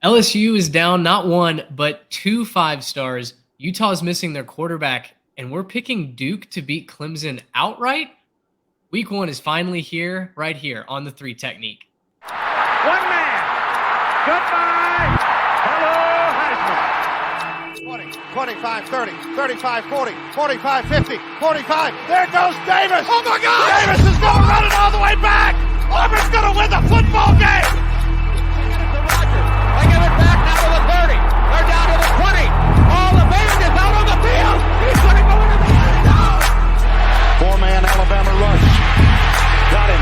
LSU is down not one, but 2 5 stars. Utah's missing their quarterback, and we're picking Duke to beat Clemson outright. Week 1 is finally here, right here on the 3 Technique. One man. Goodbye. Hello, Heisman. 20, 25, 30, 35, 40, 45, 50, 45. There goes Davis. Oh, my God. Davis is going to run it all the way back. Auburn's going to win the football game. They give it back now to the 30. They're down to the 20. All the band is out on the field. He's going to go into the end zone. 4-man Alabama rush. Got him.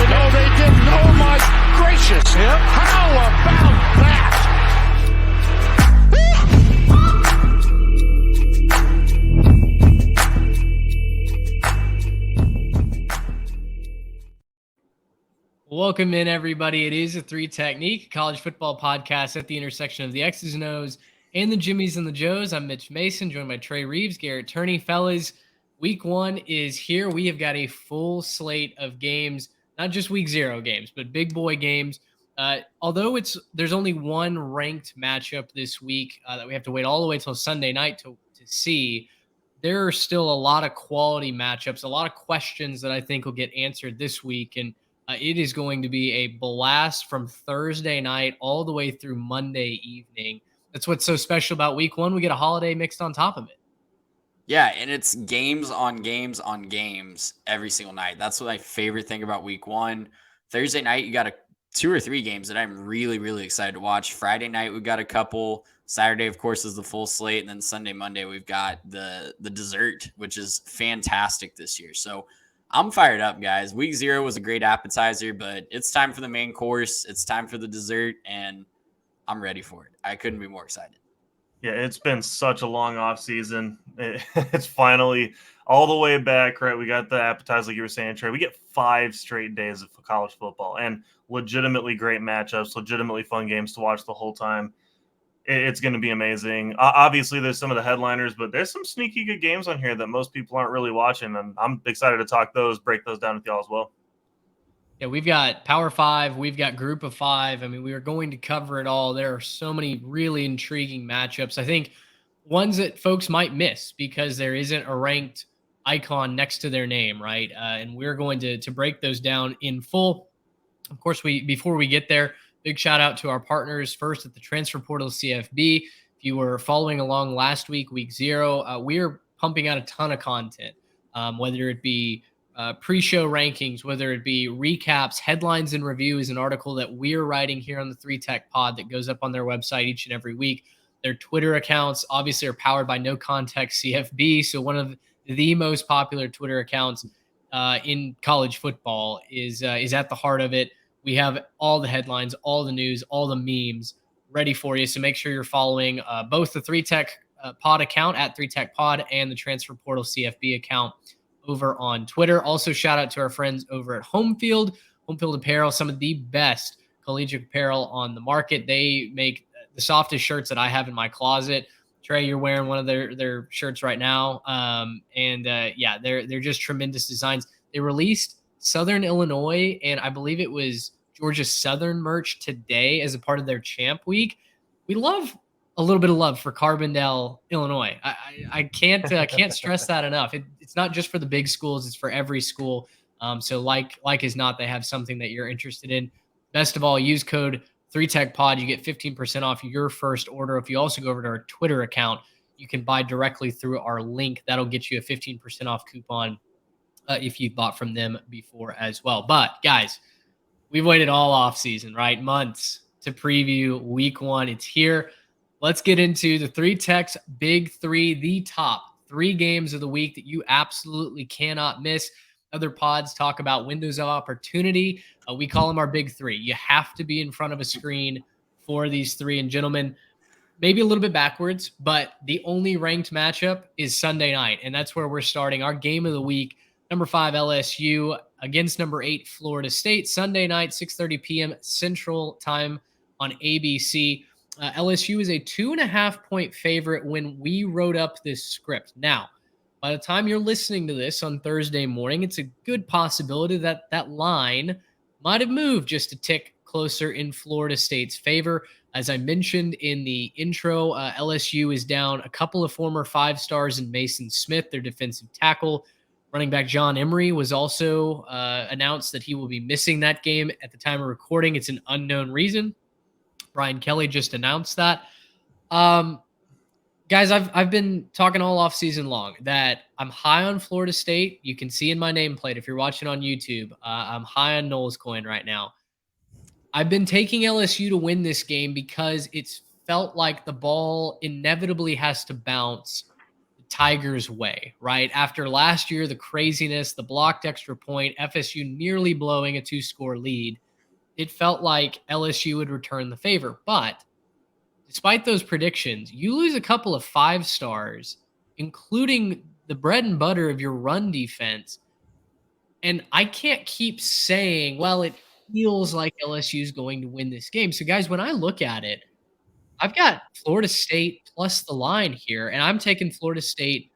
No, they didn't. Oh, my gracious. Yep. How about that? Welcome in, everybody. It is a 3 Technique, college football podcast at the intersection of the X's and O's and the Jimmies and the Joes. I'm Mitch Mason, joined by Trey Reeves, Garrett Turney. Fellas, week 1 is here. We have got a full slate of games, not just week 0 games, but big boy games. Although there's only one ranked matchup this week that we have to wait all the way till Sunday night to see, there are still a lot of quality matchups, a lot of questions that I think will get answered this week. And it is going to be a blast from Thursday night all the way through Monday evening. That's what's so special about week 1. We get a holiday mixed on top of it. Yeah, and it's games on games on games every single night. That's what my favorite thing about week 1. Thursday night, you got 2 or 3 games that I'm really, really excited to watch. Friday night, we've got a couple. Saturday, of course, is the full slate. And then Sunday, Monday, we've got the dessert, which is fantastic this year. So I'm fired up, guys. Week 0 was a great appetizer, but it's time for the main course. It's time for the dessert, and I'm ready for it. I couldn't be more excited. Yeah, it's been such a long off season. It's finally all the way back, right? We got the appetizer, like you were saying, Trey. We get 5 straight days of college football and legitimately great matchups, legitimately fun games to watch the whole time. It's going to be amazing. Obviously, there's some of the headliners, but there's some sneaky good games on here that most people aren't really watching, and I'm excited to talk break those down with y'all as well. Yeah, we've got Power 5, we've got Group of 5. I mean, we are going to cover it all. There are so many really intriguing matchups. I think ones that folks might miss because there isn't a ranked icon next to their name, right? And we're going to break those down in full. Of course, before we get there, big shout out to our partners first at the Transfer Portal CFB. If you were following along last week, week 0, we're pumping out a ton of content, whether it be pre-show rankings, whether it be recaps, headlines, and reviews, an article that we're writing here on the 3 Tech Pod that goes up on their website each and every week. Their Twitter accounts obviously are powered by No Context CFB, so one of the most popular Twitter accounts in college football is at the heart of it. We have all the headlines, all the news, all the memes ready for you. So make sure you're following both the 3 Tech Pod account at 3 Tech Pod and the Transfer Portal CFB account over on Twitter. Also, shout out to our friends over at Homefield Apparel, some of the best collegiate apparel on the market. They make the softest shirts that I have in my closet. Trey, you're wearing one of their shirts right now. Yeah, they're just tremendous designs. They released Southern Illinois, and I believe it was Georgia Southern merch today as a part of their Champ Week. We love a little bit of love for Carbondale, Illinois. I can't stress that enough. It's not just for the big schools; it's for every school. So like as not, they have something that you're interested in. Best of all, use code 3TechPod. You get 15% off your first order. If you also go over to our Twitter account, you can buy directly through our link. That'll get you a 15% off coupon if you bought from them before as well. But guys, we've waited all off season, right? Months to preview week 1. It's here. Let's get into the 3 Tech's Big 3, the top 3 games of the week that you absolutely cannot miss. Other pods talk about windows of opportunity. We call them our Big 3. You have to be in front of a screen for these 3. And gentlemen, maybe a little bit backwards, but the only ranked matchup is Sunday night. And that's where we're starting our game of the week. Number 5, LSU against number 8, Florida State. Sunday night, 6:30 p.m. Central Time on ABC. LSU is a 2.5-point favorite when we wrote up this script. Now, by the time you're listening to this on Thursday morning, it's a good possibility that that line might have moved just a tick closer in Florida State's favor. As I mentioned in the intro, LSU is down a couple of former 5 stars in Mason Smith, their defensive tackle. Running back John Emery was also announced that he will be missing that game at the time of recording. It's an unknown reason. Brian Kelly just announced that. Um, Guys, I've been talking all off season long that I'm high on Florida State. You can see in my nameplate if you're watching on YouTube. I'm high on Knowles coin right now. I've been taking LSU to win this game because it's felt like the ball inevitably has to bounce the Tigers' way, right? After last year, the craziness, the blocked extra point, FSU nearly blowing a 2-score lead, it felt like LSU would return the favor. But despite those predictions, you lose a couple of 5 stars, including the bread and butter of your run defense. And I can't keep saying, well, it feels like LSU is going to win this game. So, guys, when I look at it, I've got Florida State plus the line here, and I'm taking Florida State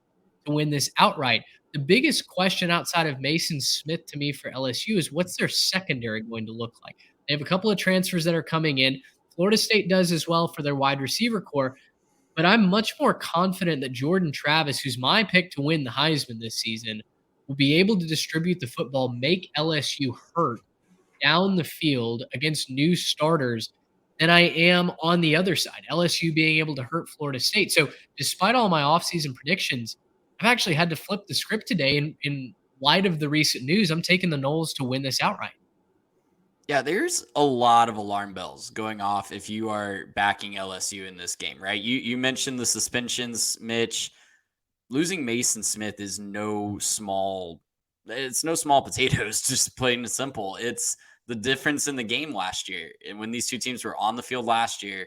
to win this outright. The biggest question outside of Mason Smith to me for LSU is what's their secondary going to look like? They have a couple of transfers that are coming in. Florida State does as well for their wide receiver core, but I'm much more confident that Jordan Travis, who's my pick to win the Heisman this season, will be able to distribute the football, make LSU hurt down the field against new starters than I am on the other side, LSU being able to hurt Florida State. So despite all my offseason predictions, I've actually had to flip the script today in light of the recent news. I'm taking the Noles to win this outright. Yeah, there's a lot of alarm bells going off if you are backing LSU in this game, right? You mentioned the suspensions, Mitch. Losing Mason Smith is no small potatoes, just plain and simple. It's the difference in the game last year. And when these two teams were on the field last year,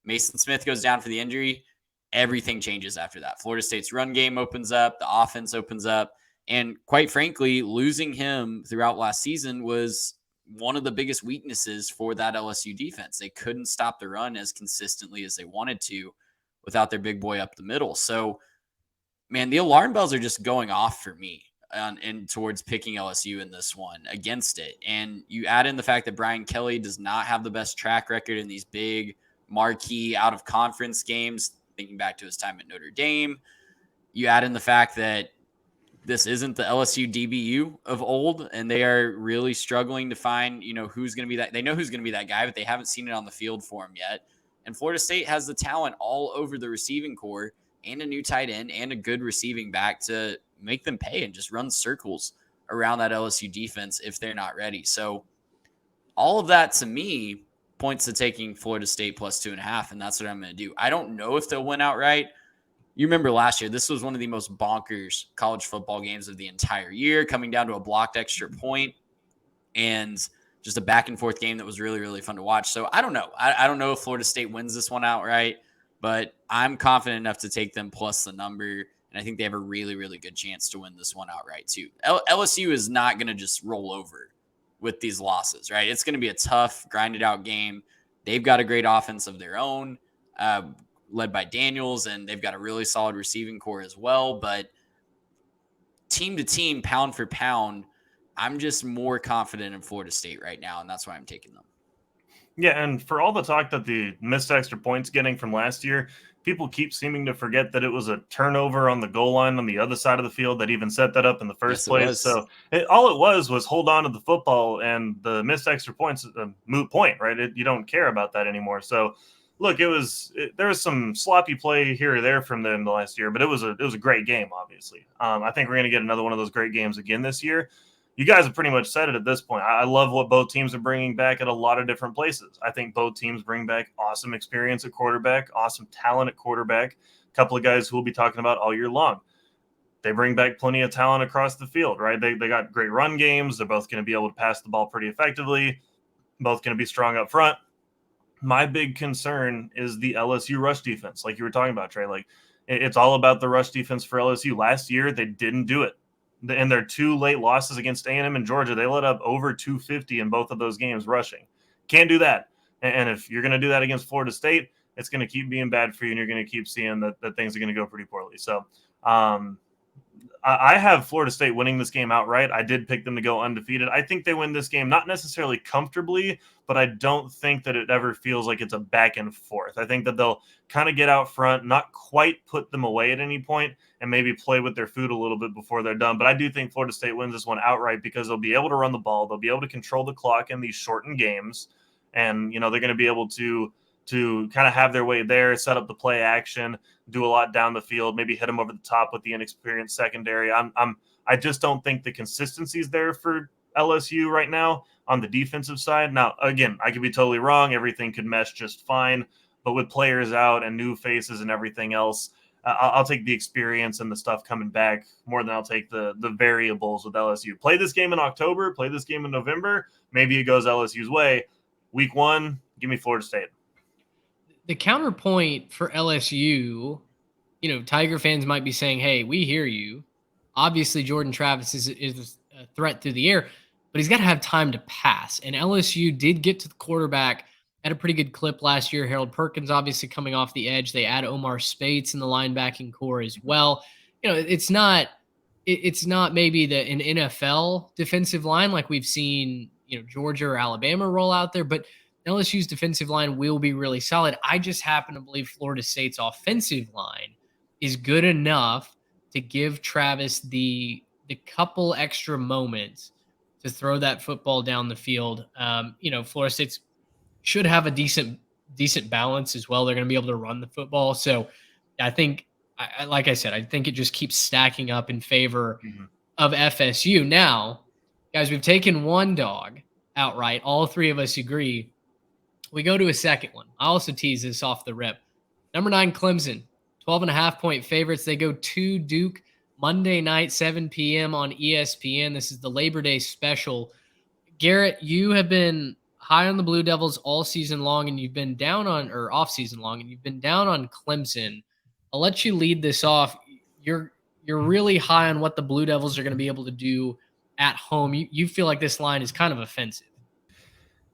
Mason Smith goes down for the injury, everything changes after that. Florida State's run game opens up, the offense opens up, and quite frankly, losing him throughout last season was one of the biggest weaknesses for that LSU defense. They couldn't stop the run as consistently as they wanted to without their big boy up the middle. So, man, the alarm bells are just going off for me and towards picking LSU in this one against it. And you add in the fact that Brian Kelly does not have the best track record in these big marquee out of conference games, thinking back to his time at Notre Dame. You add in the fact that this isn't the LSU DBU of old, and they are really struggling to find, who's going to be that. They know who's going to be that guy, but they haven't seen it on the field for him yet. And Florida State has the talent all over the receiving core and a new tight end and a good receiving back to make them pay and just run circles around that LSU defense if they're not ready. So all of that to me points to taking Florida State plus 2.5, and that's what I'm going to do. I don't know if they'll win outright. You remember last year, this was one of the most bonkers college football games of the entire year, coming down to a blocked extra point and just a back and forth game that was really, really fun to watch. So I don't know. I don't know if Florida State wins this one outright, but I'm confident enough to take them plus the number. And I think they have a really, really good chance to win this one outright too. LSU is not going to just roll over with these losses, right? It's going to be a tough, grinded out game. They've got a great offense of their own, led by Daniels, and they've got a really solid receiving core as well. But team to team, pound for pound, I'm just more confident in Florida State right now, and that's why I'm taking them. Yeah, and for all the talk that the missed extra points getting from last year, people keep seeming to forget that it was a turnover on the goal line on the other side of the field that even set that up in the first place. So all it was hold on to the football, and the missed extra points is a moot point, right? You don't care about that anymore. So look, there was some sloppy play here or there from them the last year, but it was a great game, obviously. I think we're going to get another one of those great games again this year. You guys have pretty much said it at this point. I love what both teams are bringing back at a lot of different places. I think both teams bring back awesome experience at quarterback, awesome talent at quarterback, a couple of guys who we'll be talking about all year long. They bring back plenty of talent across the field, right? They got great run games. They're both going to be able to pass the ball pretty effectively, both going to be strong up front. My big concern is the LSU rush defense, like you were talking about, Trey. Like, it's all about the rush defense for LSU. Last year, they didn't do it. In their two late losses against A&M and Georgia, they let up over 250 in both of those games rushing. Can't do that. And if you're going to do that against Florida State, it's going to keep being bad for you, and you're going to keep seeing that things are going to go pretty poorly. So I have Florida State winning this game outright. I did pick them to go undefeated. I think they win this game, not necessarily comfortably, but I don't think that it ever feels like it's a back and forth. I think that they'll kind of get out front, not quite put them away at any point, and maybe play with their food a little bit before they're done. But I do think Florida State wins this one outright because they'll be able to run the ball. They'll be able to control the clock in these shortened games. And, they're going to be able to kind of have their way there, set up the play action, do a lot down the field, maybe hit them over the top with the inexperienced secondary. I just don't think the consistency is there for LSU right now on the defensive side. Now, again, I could be totally wrong. Everything could mesh just fine, but with players out and new faces and everything else, I'll take the experience and the stuff coming back more than I'll take the variables with LSU. Play this game in October, play this game in November. Maybe it goes LSU's way. Week 1, give me Florida State. The counterpoint for LSU, Tiger fans might be saying, hey, we hear you. Obviously, Jordan Travis is a threat through the air, but he's got to have time to pass. And LSU did get to the quarterback at a pretty good clip last year. Harold Perkins obviously coming off the edge. They add Omar Spates in the linebacking core as well. It's not maybe an NFL defensive line like we've seen, Georgia or Alabama roll out there, but LSU's defensive line will be really solid. I just happen to believe Florida State's offensive line is good enough to give Travis the couple extra moments to throw that football down the field. Florida State's should have a decent balance as well. They're going to be able to run the football. So I think, like I said, I think it just keeps stacking up in favor of FSU. Now, guys, we've taken one dog outright. All three of us agree. We go to a second one. I also tease this off the rip. Number 9, Clemson, 12.5-point favorites. They go to Duke Monday night, 7 p.m. on ESPN. This is the Labor Day special. Garrett, you have been high on the Blue Devils all season long, and you've been down on, or off season long, and you've been down on Clemson. I'll let you lead this off. You're really high on what the Blue Devils are going to be able to do at home. You feel like this line is kind of offensive.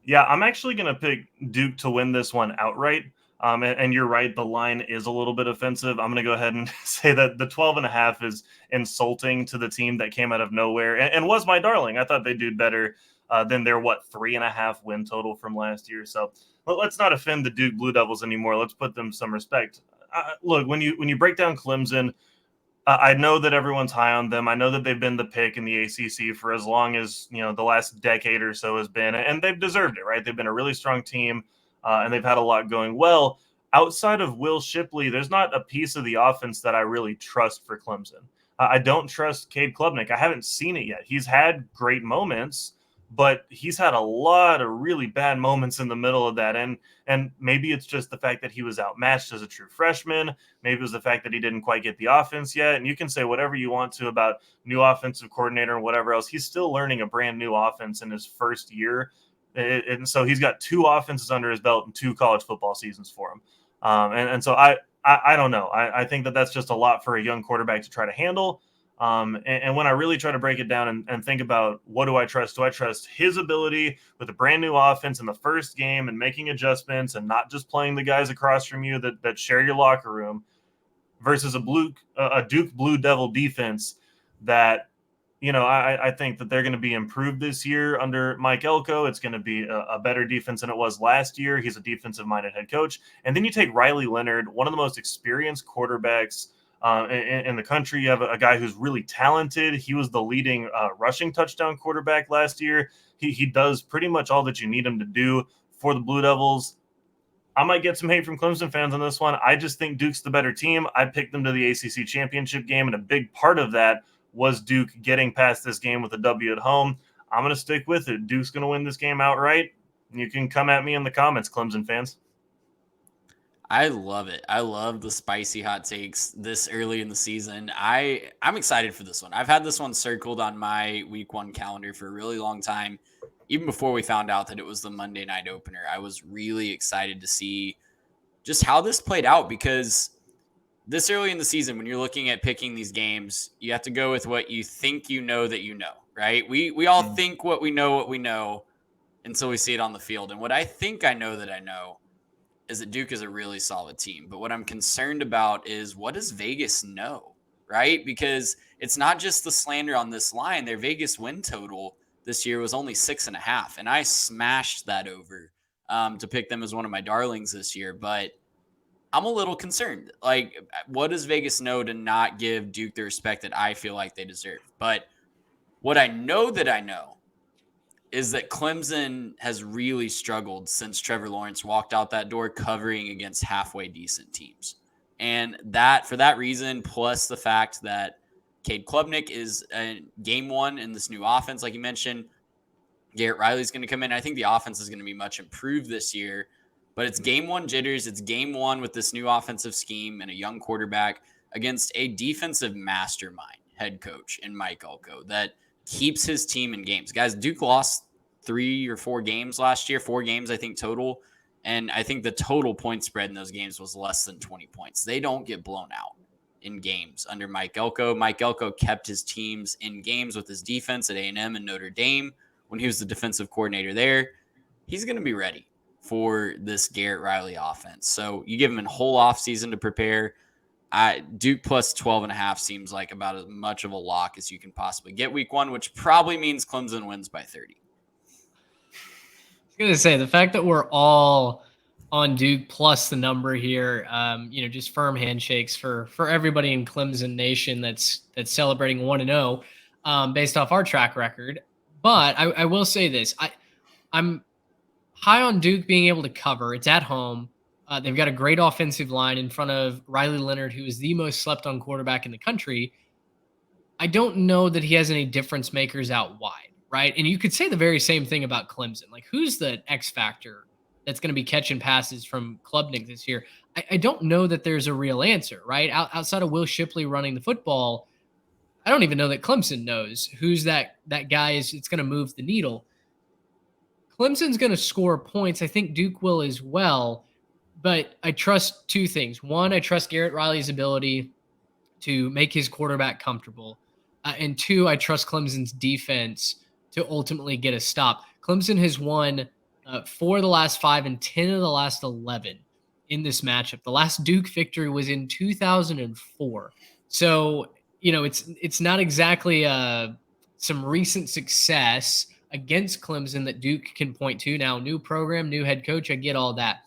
Yeah, I'm actually going to pick Duke to win this one outright. And you're right, the line is a little bit offensive. I'm going to go ahead and say that the 12.5 is insulting to the team that came out of nowhere and was my darling. I thought they'd do better than their 3.5 win total from last year. So let's not offend the Duke Blue Devils anymore. Let's put them some respect. Look, when you break down Clemson, I know that everyone's high on them. I know that they've been the pick in the ACC for as long as the last decade or so has been, and they've deserved it, right? They've been a really strong team, and they've had a lot going well. Outside of Will Shipley, there's not a piece of the offense that I really trust for Clemson. I don't trust Cade Klubnik. I haven't seen it yet. He's had great moments, but he's had a lot of really bad moments in the middle of that. And maybe it's just the fact that he was outmatched as a true freshman. Maybe it was the fact that he didn't quite get the offense yet. And you can say whatever you want to about new offensive coordinator and whatever else. He's still learning a brand new offense in his first year. And so he's got 2 offenses under his belt and 2 college football seasons for him. And so I don't know. I think that that's just a lot for a young quarterback to try to handle. And when I really try to break it down and think about what do I trust his ability with a brand new offense in the first game and making adjustments and not just playing the guys across from you that share your locker room versus a Duke Blue Devil defense that, I think that they're going to be improved this year under Mike Elko. It's going to be a better defense than it was last year. He's a defensive-minded head coach. And then you take Riley Leonard, one of the most experienced quarterbacks in the country. You have a guy who's really talented. He was the leading rushing touchdown quarterback last year. He does pretty much all that you need him to do for the Blue Devils. I might get some hate from Clemson fans on this one. I just think Duke's the better team. I picked them to the ACC championship game, and a big part of that was Duke getting past this game with a W at home. I'm going to stick with it. Duke's going to win this game outright. You can come at me in the comments, Clemson fans. I love it. I love the spicy hot takes this early in the season. I'm excited for this one. I've had this one circled on my week 1 calendar for a really long time. Even before we found out that it was the Monday night opener, I was really excited to see just how this played out, because this early in the season, when you're looking at picking these games, you have to go with what you think that you know, right? We all think what we know until we see it on the field. And what I think I know that I know is that Duke is a really solid team. But what I'm concerned about is, what does Vegas know, right? Because it's not just the slander on this line. Their Vegas win total this year was only 6.5, and I smashed that over to pick them as one of my darlings this year. But I'm a little concerned. Like, what does Vegas know to not give Duke the respect that I feel like they deserve? But what I know is that Clemson has really struggled since Trevor Lawrence walked out that door covering against halfway decent teams. And that, for that reason, plus the fact that Cade Klubnik is game one in this new offense, like you mentioned, Garrett Riley's going to come in. I think the offense is going to be much improved this year, but it's game one jitters. It's game one with this new offensive scheme and a young quarterback against a defensive mastermind head coach in Mike Elko that keeps his team in games. Guys, Duke lost 3 or 4 games last year, 4 games, I think, total. And I think the total point spread in those games was less than 20 points. They don't get blown out in games under Mike Elko. Mike Elko kept his teams in games with his defense at A&M and Notre Dame when he was the defensive coordinator there. He's going to be ready for this Garrett Riley offense. So you give him a whole offseason to prepare. Duke plus 12.5 seems like about as much of a lock as you can possibly get week one, which probably means Clemson wins by 30. I was going to say, the fact that we're all on Duke plus the number here, just firm handshakes for everybody in Clemson Nation that's celebrating 1-0 based off our track record. But I will say this. I'm high on Duke being able to cover. It's at home. They've got a great offensive line in front of Riley Leonard, who is the most slept-on quarterback in the country. I don't know that he has any difference makers out wide, right? And you could say the very same thing about Clemson. Like, who's the X factor that's going to be catching passes from Klubnik this year? I don't know that there's a real answer, right? Outside of Will Shipley running the football, I don't even know that Clemson knows who's that guy is. It's going to move the needle. Clemson's going to score points. I think Duke will as well. But I trust 2 things. One, I trust Garrett Riley's ability to make his quarterback comfortable. And 2, I trust Clemson's defense to ultimately get a stop. Clemson has won 4 of the last 5 and 10 of the last 11 in this matchup. The last Duke victory was in 2004. So, it's not exactly some recent success against Clemson that Duke can point to. Now, new program, new head coach, I get all that.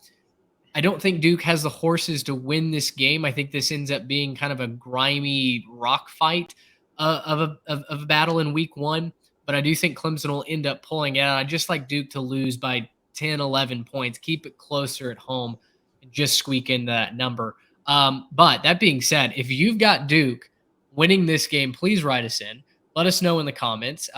I don't think Duke has the horses to win this game. I think this ends up being kind of a grimy rock fight of a battle in week one. But I do think Clemson will end up pulling it out. I just like Duke to lose by 10, 11 points. Keep it closer at home and just squeak into that number. But that being said, if you've got Duke winning this game, please write us in. Let us know in the comments.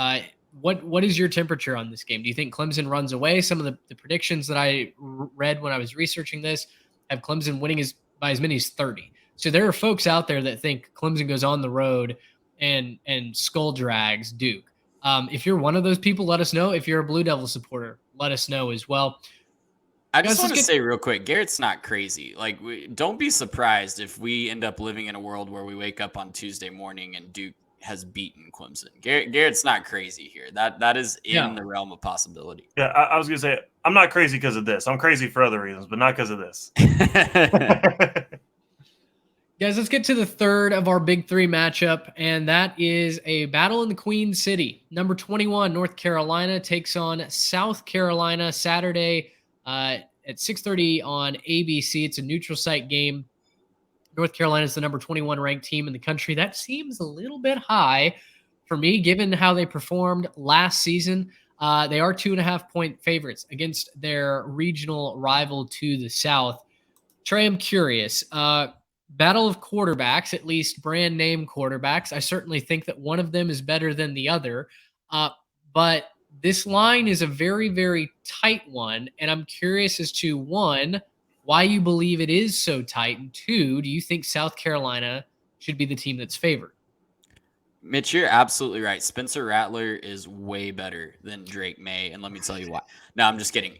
What is your temperature on this game? Do you think Clemson runs away? Some of the predictions that I read when I was researching this have Clemson winning by as many as 30. So there are folks out there that think Clemson goes on the road and skull drags Duke. If you're one of those people, let us know. If you're a Blue Devil supporter, let us know as well. I just want to say real quick, Garrett's not crazy. Like, don't be surprised if we end up living in a world where we wake up on Tuesday morning and Duke has beaten Clemson. Garrett's not crazy here. That is in the realm of possibility. Yeah, I was going to say, I'm not crazy because of this. I'm crazy for other reasons, but not because of this. Guys, let's get to the third of our big 3 matchup, and that is a battle in the Queen City. Number 21, North Carolina takes on South Carolina Saturday at 6:30 on ABC. It's a neutral site game. North Carolina is the number 21 ranked team in the country. That seems a little bit high for me, given how they performed last season. They are 2.5-point favorites against their regional rival to the south. Trey, I'm curious. Battle of quarterbacks, at least brand name quarterbacks. I certainly think that one of them is better than the other. But this line is a very, very tight one. And I'm curious as to, 1, why you believe it is so tight, and 2, do you think South Carolina should be the team that's favored? Mitch, you're absolutely right. Spencer Rattler is way better than Drake May, and let me tell you why. No, I'm just kidding.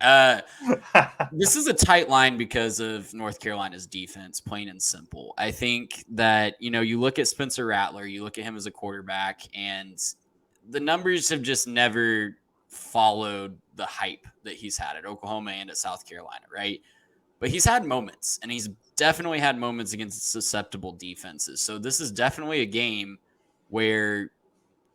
This is a tight line because of North Carolina's defense, plain and simple. I think that, you look at Spencer Rattler, you look at him as a quarterback, and the numbers have just never followed the hype that he's had at Oklahoma and at South Carolina, right? But he's had moments, and he's definitely had moments against susceptible defenses. So this is definitely a game where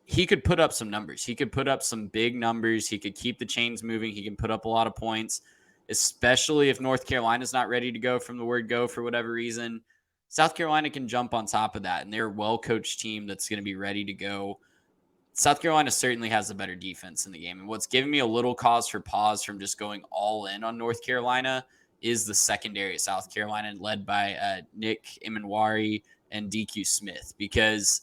he could put up some numbers. He could put up some big numbers. He could keep the chains moving. He can put up a lot of points, especially if North Carolina's not ready to go from the word go for whatever reason. South Carolina can jump on top of that, and they're a well-coached team that's going to be ready to go. South Carolina certainly has a better defense in the game. And what's giving me a little cause for pause from just going all in on North Carolina is the secondary at South Carolina, led by Nick Imanwari and DQ Smith, because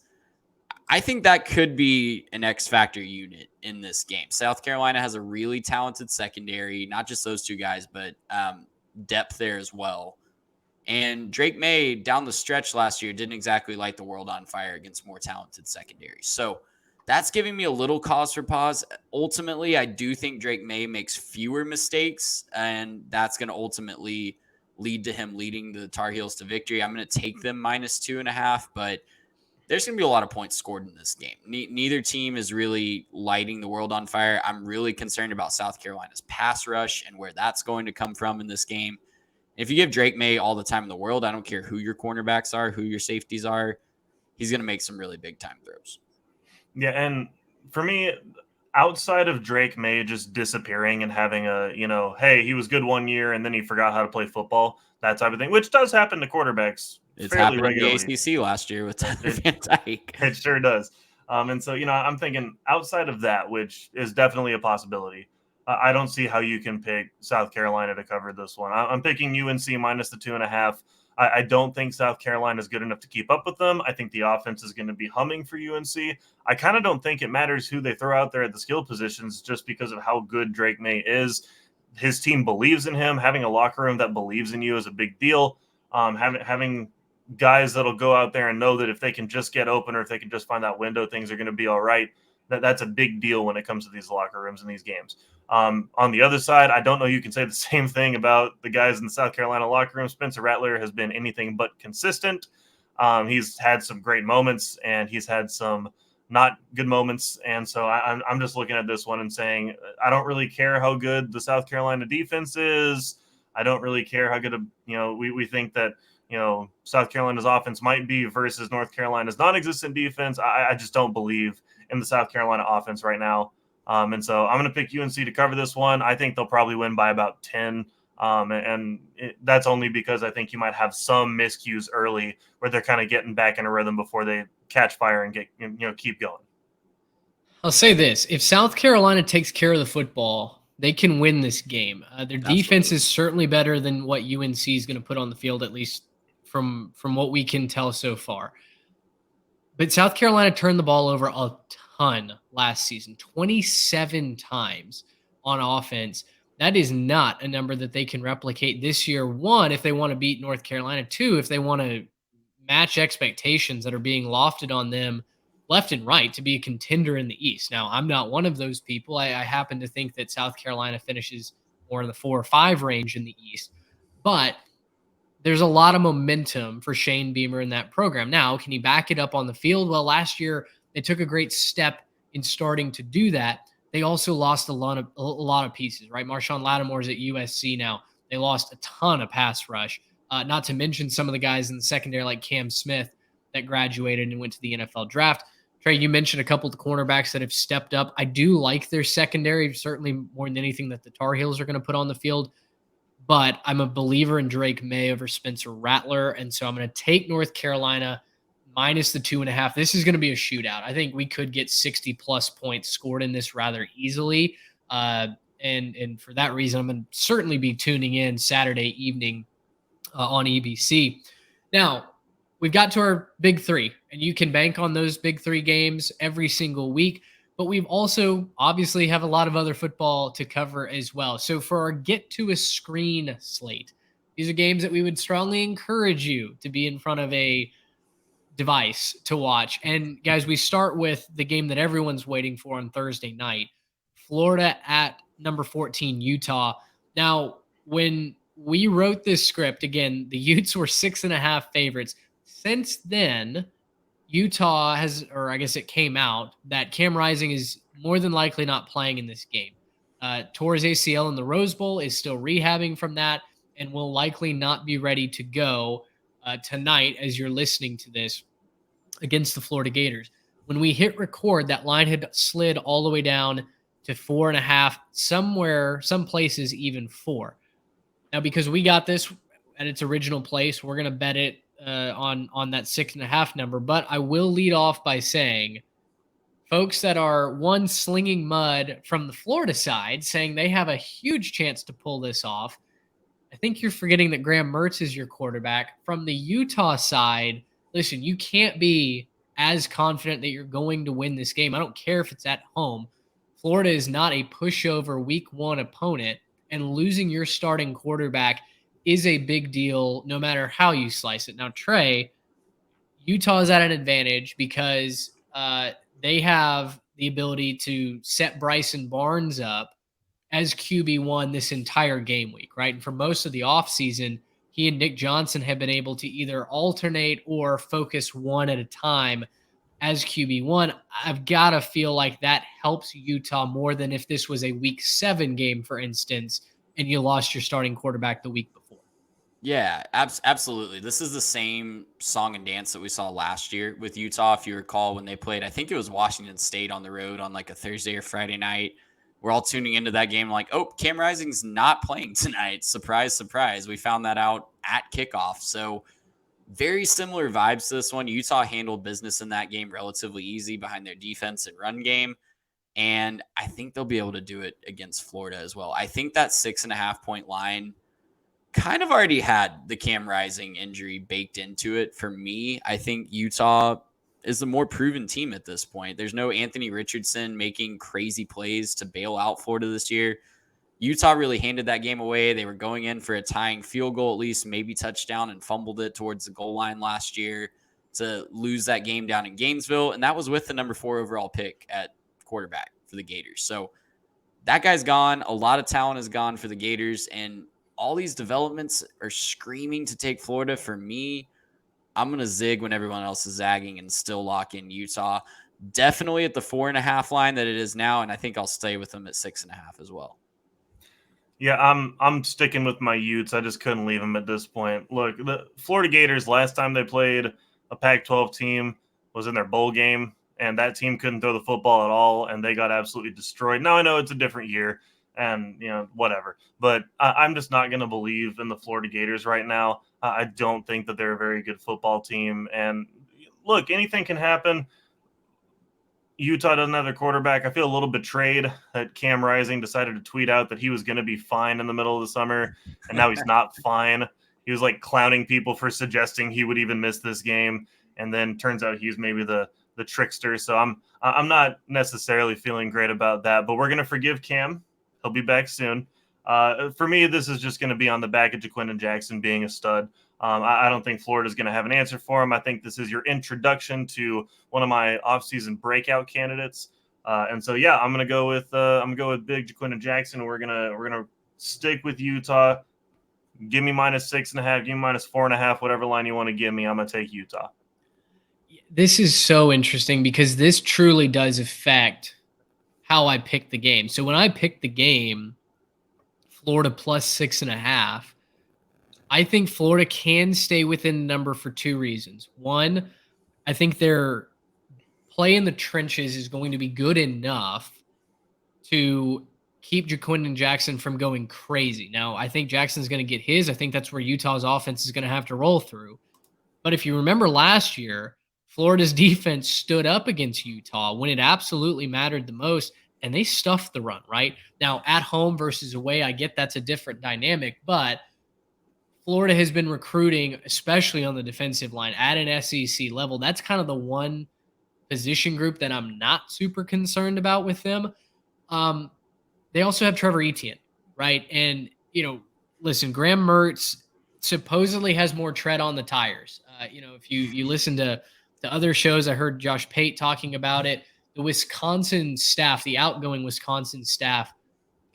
I think that could be an X factor unit in this game. South Carolina has a really talented secondary, not just those two guys, but depth there as well. And Drake May down the stretch last year didn't exactly light the world on fire against more talented secondaries. So that's giving me a little cause for pause. Ultimately, I do think Drake May makes fewer mistakes, and that's going to ultimately lead to him leading the Tar Heels to victory. I'm going to take them -2.5, but there's going to be a lot of points scored in this game. Neither team is really lighting the world on fire. I'm really concerned about South Carolina's pass rush and where that's going to come from in this game. If you give Drake May all the time in the world, I don't care who your cornerbacks are, who your safeties are, he's going to make some really big time throws. Yeah, and for me, outside of Drake May just disappearing and having a, hey, he was good one year and then he forgot how to play football, that type of thing, which does happen to quarterbacks It's fairly happened regularly. in the ACC last year with Tyler Van Dyke. It sure does. And so, I'm thinking outside of that, which is definitely a possibility, I don't see how you can pick South Carolina to cover this one. I'm picking UNC -2.5. I don't think South Carolina is good enough to keep up with them. I think the offense is going to be humming for UNC. I kind of don't think it matters who they throw out there at the skill positions just because of how good Drake May is. His team believes in him. Having a locker room that believes in you is a big deal. Having guys that'll go out there and know that if they can just get open or if they can just find that window, things are going to be all right. That's a big deal when it comes to these locker rooms and these games. On the other side, I don't know you can say the same thing about the guys in the South Carolina locker room. Spencer Rattler has been anything but consistent. He's had some great moments and he's had some not good moments. And so I'm just looking at this one and saying, I don't really care how good the South Carolina defense is. I don't really care how good, we think that, South Carolina's offense might be versus North Carolina's non-existent defense. I just don't believe in the South Carolina offense right now. And so I'm going to pick UNC to cover this one. I think they'll probably win by about 10. That's only because I think you might have some miscues early where they're kind of getting back in a rhythm before they catch fire and keep going. I'll say this. If South Carolina takes care of the football, they can win this game. Their defense is certainly better than what UNC is going to put on the field, at least from what we can tell so far. But South Carolina turned the ball over a ton last season, 27 times on offense. That is not a number that they can replicate this year. One, if they want to beat North Carolina. Two, if they want to match expectations that are being lofted on them left and right to be a contender in the East. Now, I'm not one of those people. I happen to think that South Carolina finishes more in the 4 or 5 range in the East. But there's a lot of momentum for Shane Beamer in that program. Now, can he back it up on the field? Well, last year they took a great step in starting to do that. They also lost a lot of pieces, right? Marshawn Lattimore's at USC now. They lost a ton of pass rush, not to mention some of the guys in the secondary like Cam Smith that graduated and went to the NFL draft. Trey, you mentioned a couple of the cornerbacks that have stepped up. I do like their secondary, certainly more than anything that the Tar Heels are going to put on the field. But I'm a believer in Drake May over Spencer Rattler. And so I'm going to take North Carolina minus the 2.5. This is going to be a shootout. I think we could get 60+ points scored in this rather easily. And for that reason, I'm going to certainly be tuning in Saturday evening on EBC. Now, we've got to our big three, and you can bank on those big 3 games every single week. But we've also obviously have a lot of other football to cover as well. So for our get to a screen slate, these are games that we would strongly encourage you to be in front of a device to watch. And guys, we start with the game that everyone's waiting for on Thursday night, Florida at number 14, Utah. Now, when we wrote this script, again, the Utes were 6.5 favorites. Since then, Utah has, or I guess it came out, that Cam Rising is more than likely not playing in this game. Tore his ACL in the Rose Bowl, is still rehabbing from that, and will likely not be ready to go tonight as you're listening to this against the Florida Gators. When we hit record, that line had slid all the way down to 4.5, some places even 4. Now, because we got this at its original place, we're gonna bet it on that 6.5 number. But I will lead off by saying, folks that are slinging mud from the Florida side, saying they have a huge chance to pull this off. I think you're forgetting that Graham Mertz is your quarterback. From the Utah side, listen, you can't be as confident that you're going to win this game. I don't care if it's at home. Florida is not a pushover week 1 opponent, and losing your starting quarterback is a big deal no matter how you slice it. Now, Trey, Utah is at an advantage because they have the ability to set Bryson Barnes up as QB1 this entire game week, right? And for most of the offseason, he and Nick Johnson have been able to either alternate or focus one at a time as QB1. I've got to feel like that helps Utah more than if this was a week 7 game, for instance, and you lost your starting quarterback the week before. Yeah, absolutely. This is the same song and dance that we saw last year with Utah. If you recall, when they played, I think it was Washington State on the road on like a Thursday or Friday night. We're all tuning into that game like, oh, Cam Rising's not playing tonight. Surprise, surprise. We found that out at kickoff. So very similar vibes to this one. Utah handled business in that game relatively easy behind their defense and run game. And I think they'll be able to do it against Florida as well. I think that 6.5 point line kind of already had the Cam Rising injury baked into it. For me, I think Utah is the more proven team at this point. There's no Anthony Richardson making crazy plays to bail out Florida this year. Utah really handed that game away. They were going in for a tying field goal, at least maybe touchdown, and fumbled it towards the goal line last year to lose that game down in Gainesville. And that was with the number 4 overall pick at quarterback for the Gators. So that guy's gone. A lot of talent is gone for the Gators, and all these developments are screaming to take Florida. For me, I'm going to zig when everyone else is zagging and still lock in Utah. Definitely at the 4.5 line that it is now, and I think I'll stay with them at 6.5 as well. Yeah, I'm sticking with my Utes. I just couldn't leave them at this point. Look, the Florida Gators, last time they played a Pac-12 team was in their bowl game, and that team couldn't throw the football at all, and they got absolutely destroyed. Now I know it's a different year, and whatever, but I'm just not going to believe in the Florida Gators right now. I don't think that they're a very good football team, and look, anything can happen. Utah doesn't have their quarterback. I feel a little betrayed that Cam Rising decided to tweet out that he was going to be fine in the middle of the summer, and now he's not fine. He was like clowning people for suggesting he would even miss this game, and then turns out he's maybe the trickster. So I'm not necessarily feeling great about that, but we're going to forgive Cam. He'll be back soon. For me, this is just going to be on the back of Jaquindon Jackson being a stud. I don't think Florida's going to have an answer for him. I think this is your introduction to one of my offseason breakout candidates. And so, yeah, I'm going to go with big Jaquindon Jackson. We're gonna stick with Utah. Give me -6.5. Give me -4.5. Whatever line you want to give me, I'm going to take Utah. This is so interesting because this truly does affect how I pick the game. So when I pick the game, Florida +6.5, I think Florida can stay within the number for 2 reasons. One, I think their play in the trenches is going to be good enough to keep Jaquindon Jackson from going crazy. Now, I think Jackson's going to get his. I think that's where Utah's offense is going to have to roll through. But if you remember last year, Florida's defense stood up against Utah when it absolutely mattered the most, and they stuffed the run, right? Now, at home versus away, I get that's a different dynamic, but Florida has been recruiting, especially on the defensive line, at an SEC level. That's kind of the one position group that I'm not super concerned about with them. They also have Trevor Etienne, right? And, listen, Graham Mertz supposedly has more tread on the tires. If you listen to other shows, I heard Josh Pate talking about it. The Wisconsin staff, the outgoing Wisconsin staff,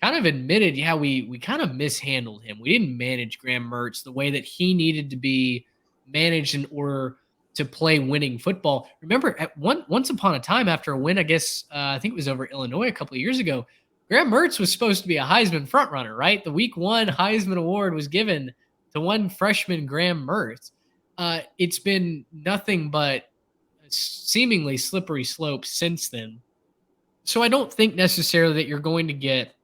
kind of admitted, we kind of mishandled him. We didn't manage Graham Mertz the way that he needed to be managed in order to play winning football. Remember, once upon a time, after a win, I guess I think it was over Illinois a couple of years ago, Graham Mertz was supposed to be a Heisman frontrunner, right? The Week 1 Heisman Award was given to one freshman, Graham Mertz. It's been nothing but seemingly slippery slope since then. So I don't think necessarily that you're going to get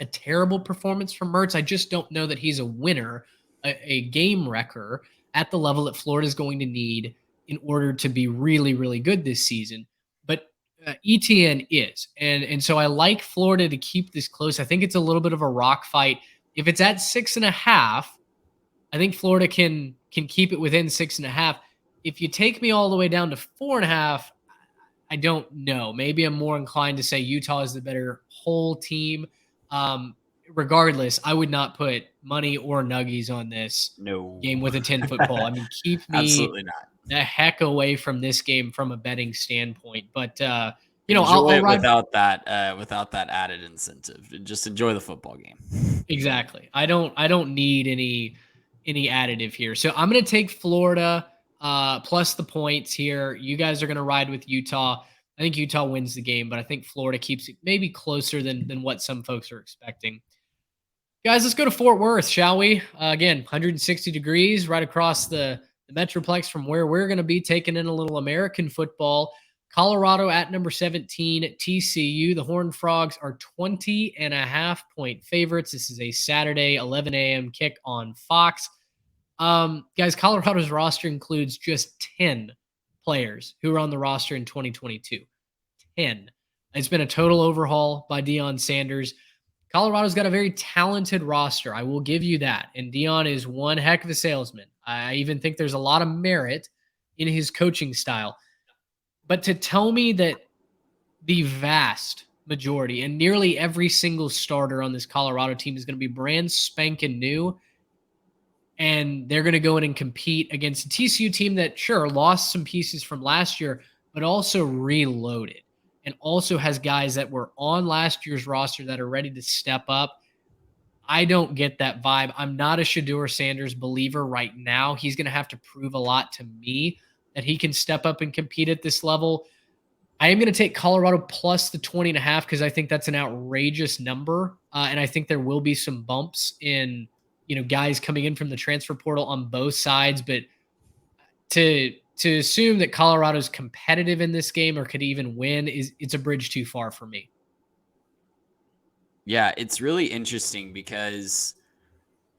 a terrible performance from Mertz. I just don't know that he's a winner, a game wrecker at the level that Florida is going to need in order to be really, really good this season. But ETN is, and so I like Florida to keep this close. I think it's a little bit of a rock fight. If it's at 6.5, I think Florida can keep it within 6.5. If you take me all the way down to 4.5, I don't know. Maybe I'm more inclined to say Utah is the better whole team. Um, Regardless, I would not put money or nuggies on this No. game with a 10-foot pole. I mean, keep me Absolutely not. the heck away from this game from a betting standpoint. But Enjoy I'll it ride without that added incentive. Just enjoy the football game. exactly. I don't need any additive here. So I'm going to take Florida plus the points here. You guys are going to ride with Utah. I think Utah wins the game, but I think Florida keeps it maybe closer than what some folks are expecting. Guys, let's go to Fort Worth, shall we? Again, 160 degrees right across the Metroplex from where we're going to be taking in a little American football. Colorado at number 17, TCU. The Horned Frogs are 20.5-point favorites. This is a Saturday, 11 a.m. kick on Fox. Guys, Colorado's roster includes just 10 players who were on the roster in 2022. 10. It's been a total overhaul by Deion Sanders. Colorado's got a very talented roster. I will give you that. And Deion is one heck of a salesman. I even think there's a lot of merit in his coaching style. But to tell me that the vast majority and nearly every single starter on this Colorado team is going to be brand spanking new, and they're going to go in and compete against a TCU team that, sure, lost some pieces from last year, but also reloaded and also has guys that were on last year's roster that are ready to step up. I don't get that vibe. I'm not a Shedeur Sanders believer right now. He's going to have to prove a lot to me that he can step up and compete at this level. I am going to take Colorado plus the 20.5 because I think that's an outrageous number. And I think there will be some bumps in, guys coming in from the transfer portal on both sides. But to assume that Colorado's competitive in this game or could even win it's a bridge too far for me. Yeah, it's really interesting because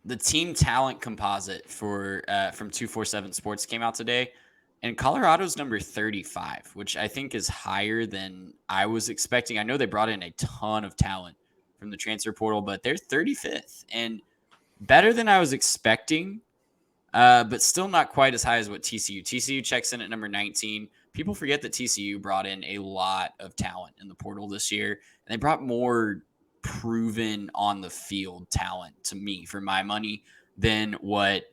the team talent composite for from 247 Sports came out today, and Colorado's number 35, which I think is higher than I was expecting. I know they brought in a ton of talent from the transfer portal, but they're 35th and better than I was expecting, but still not quite as high as what TCU checks in at number 19. People forget that TCU brought in a lot of talent in the portal this year, and they brought more proven on the field talent to me for my money than what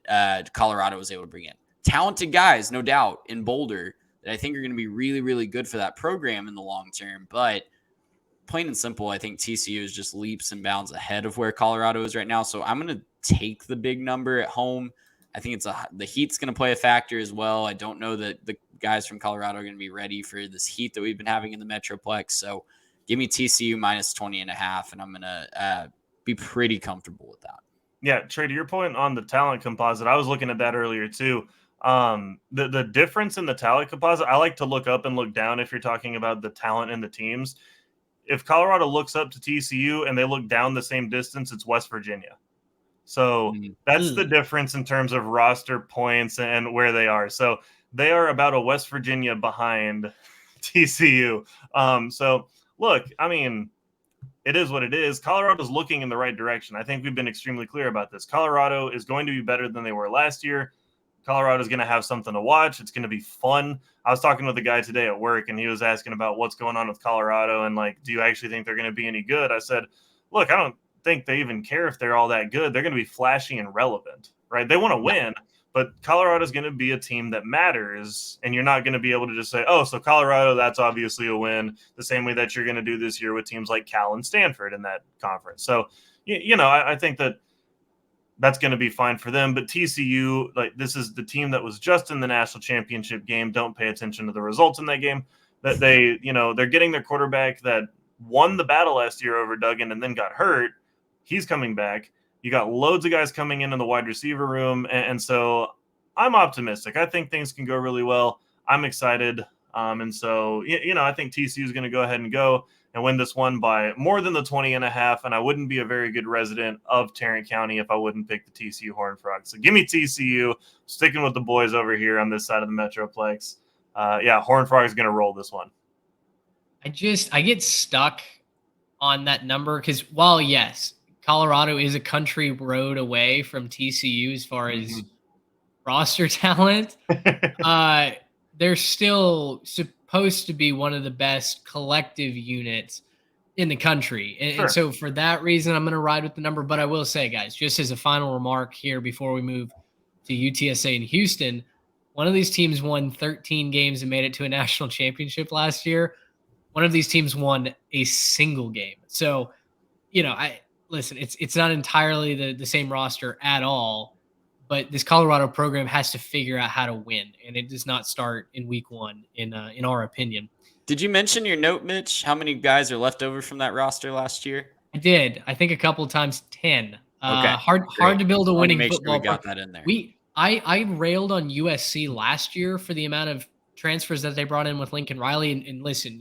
Colorado was able to bring in. Talented guys, no doubt, in Boulder that I think are going to be really, really good for that program in the long term. But plain and simple, I think TCU is just leaps and bounds ahead of where Colorado is right now. So I'm going to take the big number at home. I think the heat's going to play a factor as well. I don't know that the guys from Colorado are going to be ready for this heat that we've been having in the Metroplex. So give me TCU minus 20.5, and I'm going to be pretty comfortable with that. Yeah, Trey, to your point on the talent composite, I was looking at that earlier too. The difference in the talent composite, I like to look up and look down if you're talking about the talent in the teams. If Colorado looks up to TCU and they look down the same distance, it's West Virginia. So that's the difference in terms of roster points and where they are. So they are about a West Virginia behind TCU. So look, I mean, it is what it is. Colorado's looking in the right direction. I think we've been extremely clear about this. Colorado is going to be better than they were last year. Colorado's going to have something to watch. It's going to be fun. I was talking with a guy today at work, and he was asking about what's going on with Colorado and, like, do you actually think they're going to be any good? I said, look, I don't think they even care if they're all that good. They're going to be flashy and relevant, right? They want to win, but Colorado's going to be a team that matters, and you're not going to be able to just say, oh, so Colorado, that's obviously a win, the same way that you're going to do this year with teams like Cal and Stanford in that conference. So, I think that's going to be fine for them. But TCU, like, this is the team that was just in the national championship game. Don't pay attention to the results in that game. That they're getting their quarterback that won the battle last year over Duggan and then got hurt. He's coming back. You got loads of guys coming in the wide receiver room. And so I'm optimistic. I think things can go really well. I'm excited. And so, I think TCU is going to go ahead and go and win this one by more than the 20.5. And I wouldn't be a very good resident of Tarrant County if I wouldn't pick the TCU Horned Frogs. So give me TCU, sticking with the boys over here on this side of the Metroplex. Horned Frogs is going to roll this one. I get stuck on that number because while yes, Colorado is a country road away from TCU as far as roster talent, they're still supposed to be one of the best collective units in the country. And so for that reason, I'm going to ride with the number. But I will say, guys, just as a final remark here before we move to UTSA and Houston, one of these teams won 13 games and made it to a national championship last year. One of these teams won a single game. So, listen, it's not entirely the same roster at all, but this Colorado program has to figure out how to win, and it does not start in week one, in our opinion. Did you mention your note, Mitch? How many guys are left over from that roster last year? I did. I think a couple times 10. Okay, hard to build a winning football. Sure we got that in there. I railed on USC last year for the amount of transfers that they brought in with Lincoln Riley, and listen,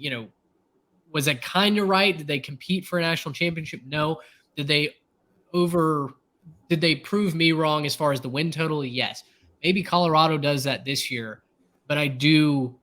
was it kind of right? Did they compete for a national championship? No. Did they prove me wrong as far as the win total? Yes. Maybe Colorado does that this year, but I do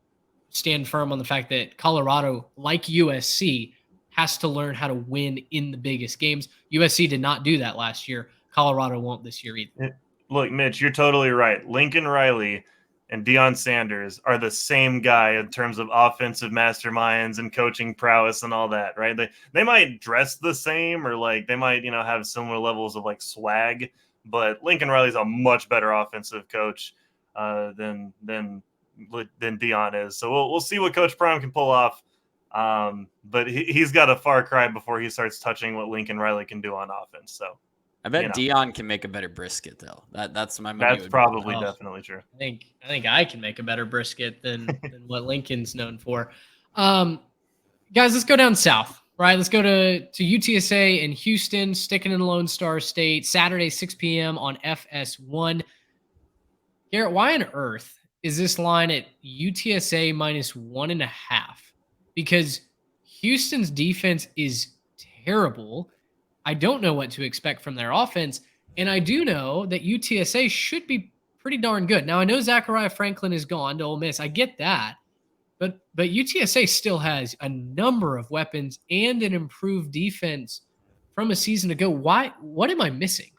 stand firm on the fact that Colorado, like USC, has to learn how to win in the biggest games. USC did not do that last year. Colorado won't this year either. Look, Mitch, you're totally right. Lincoln Riley and Deion Sanders are the same guy in terms of offensive masterminds and coaching prowess and all that, right? They might dress the same, or they might, have similar levels of swag, but Lincoln Riley's a much better offensive coach than Deion is. So we'll see what Coach Prime can pull off. But he's got a far cry before he starts touching what Lincoln Riley can do on offense. So I bet Deion can make a better brisket, though. That's my money. That's probably definitely true. I think I can make a better brisket than what Lincoln's known for. Guys, let's go down south, right? Let's go to UTSA and Houston, sticking in Lone Star State, Saturday, 6 p.m. on FS1. Garrett, why on earth is this line at UTSA -1.5? Because Houston's defense is terrible. I don't know what to expect from their offense, and I do know that UTSA should be pretty darn good. Now, I know Zachariah Franklin is gone to Ole Miss. I get that, but UTSA still has a number of weapons and an improved defense from a season ago. Why? What am I missing?